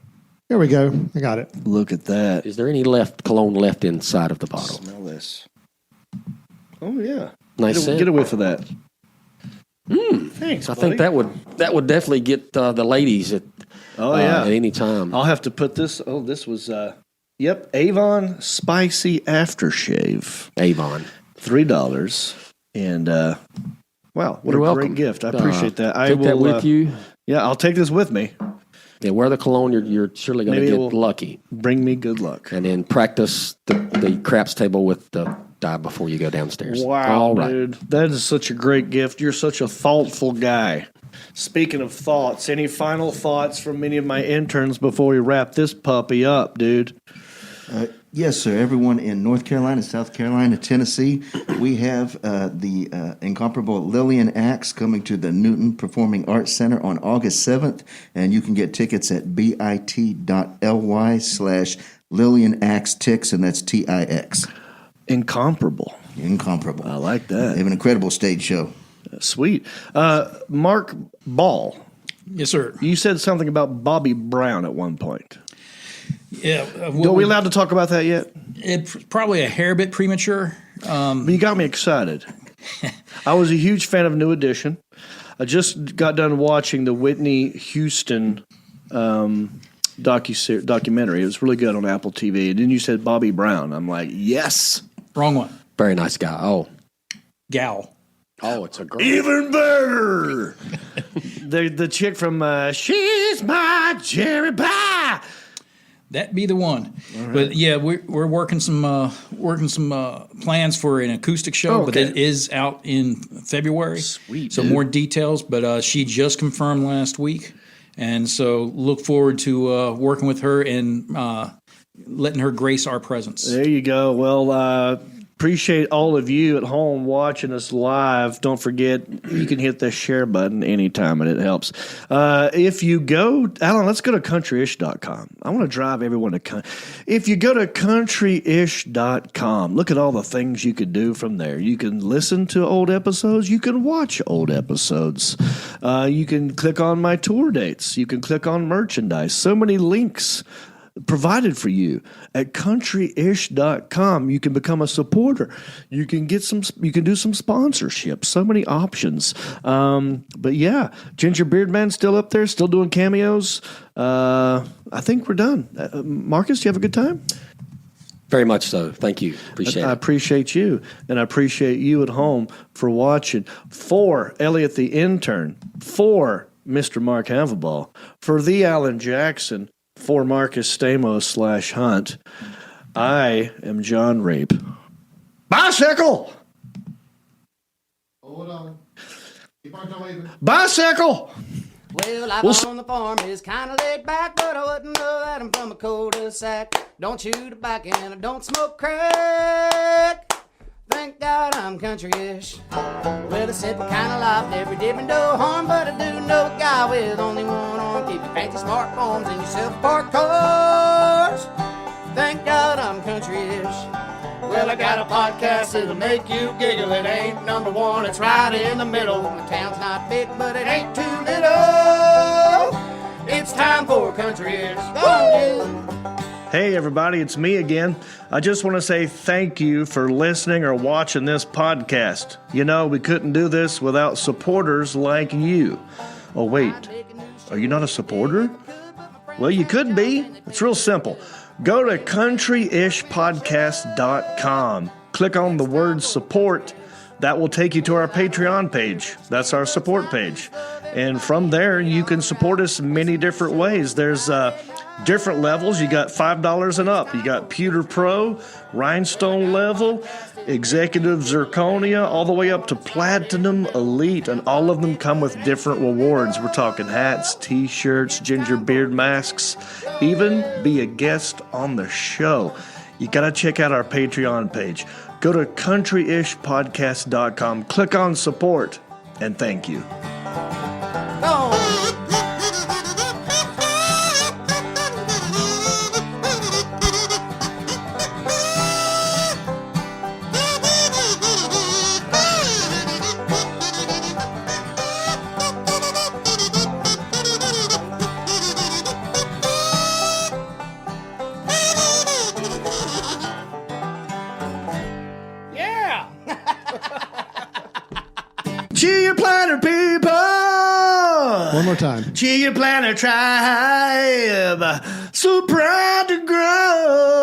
There we go. I got it. Look at that. Is there any cologne left inside of the bottle? Smell this. Oh, yeah. Nice scent. Get a whiff of that. Thanks, I think that would definitely get the ladies at any time. I'll have to put this. Oh, this was Avon Spicy Aftershave. Avon. $3. And wow, what a great gift. I appreciate that. I take that with you. Yeah, I'll take this with me. Yeah, wear the cologne. You're surely going to get lucky. Bring me good luck. And then practice the craps table with the die before you go downstairs. Wow, all right. dude. That is such a great gift. You're such a thoughtful guy. Speaking of thoughts, any final thoughts from any of my interns before we wrap this puppy up, dude? Yes, sir. Everyone in North Carolina, South Carolina, Tennessee, we have the incomparable Lillian Axe coming to the Newton Performing Arts Center on August 7th, and you can get tickets at bit.ly/Lillian Axe Tix, and that's TIX. Incomparable. Incomparable. I like that. They have an incredible stage show. Sweet. Mark Ball. Yes, sir. You said something about Bobby Brown at one point. Yeah. Are we allowed to talk about that yet? It's probably a hair bit premature. But you got me excited. I was a huge fan of New Edition. I just got done watching the Whitney Houston documentary. It was really good on Apple TV. And then you said Bobby Brown. I'm like, yes. Wrong one. Very nice guy. Oh. Gal. Oh, it's a girl. Even better. the chick from She's My Cherry Pie. That be the one. Right. But yeah, we're working some plans for an acoustic show, but it is out in February. Sweet. So more details, but she just confirmed last week, and so look forward to working with her and letting her grace our presence. There you go. Well, appreciate all of you at home watching us live. Don't forget, you can hit the share button anytime, and it helps. If you go, Alan, let's go to countryish.com. I want to drive everyone to if you go to countryish.com, look at all the things you could do from there. You can listen to old episodes. You can watch old episodes. You can click on my tour dates. You can click on merchandise. So many links provided for you at countryish.com. You can become a supporter. You can do some sponsorships. So many options. But yeah, Ginger Beard Man still up there, still doing cameos. I think we're done. Marcus, you have a good time? Very much so. Thank you. Appreciate it. I appreciate you, and I appreciate you at home for watching. For Elliot the intern, for Mr. Mark Havelball, for the Alan Jackson, for Marcus Stamos / Hunt, I am Jon Reep. Bicycle! Hold on. Keep on waving. Bicycle! Well, life on the farm is kind of laid back, but I wouldn't know that I'm from a cul-de-sac. Don't chew tobacco and I don't smoke crack. Thank God I'm country-ish. Well, it's simple kind of life, never did me no harm, but I do know a guy with only one arm. Keep your fancy smartphones and your self-parked cars. Thank God I'm country-ish. Well, I got a podcast that'll make you giggle. It ain't number one, it's right in the middle. The town's not big, but it ain't too little. It's time for country-ish. Go on, dude. Hey, everybody, it's me again. I just want to say thank you for listening or watching this podcast. You know, we couldn't do this without supporters like you. Oh, wait, are you not a supporter? Well, you could be. It's real simple. Go to countryishpodcast.com. Click on the word support. That will take you to our Patreon page. That's our support page. And from there, you can support us many different ways. There's different levels. You got $5 and up. You got Pewter Pro, Rhinestone level, Executive Zirconia, all the way up to Platinum Elite, and all of them come with different rewards. We're talking hats, t-shirts, ginger beard masks, even be a guest on the show. You got to check out our Patreon page. Go to countryishpodcast.com, click on support, and thank you. Cheer your planner, people! One more time. Cheer your planner tribe! So proud to grow!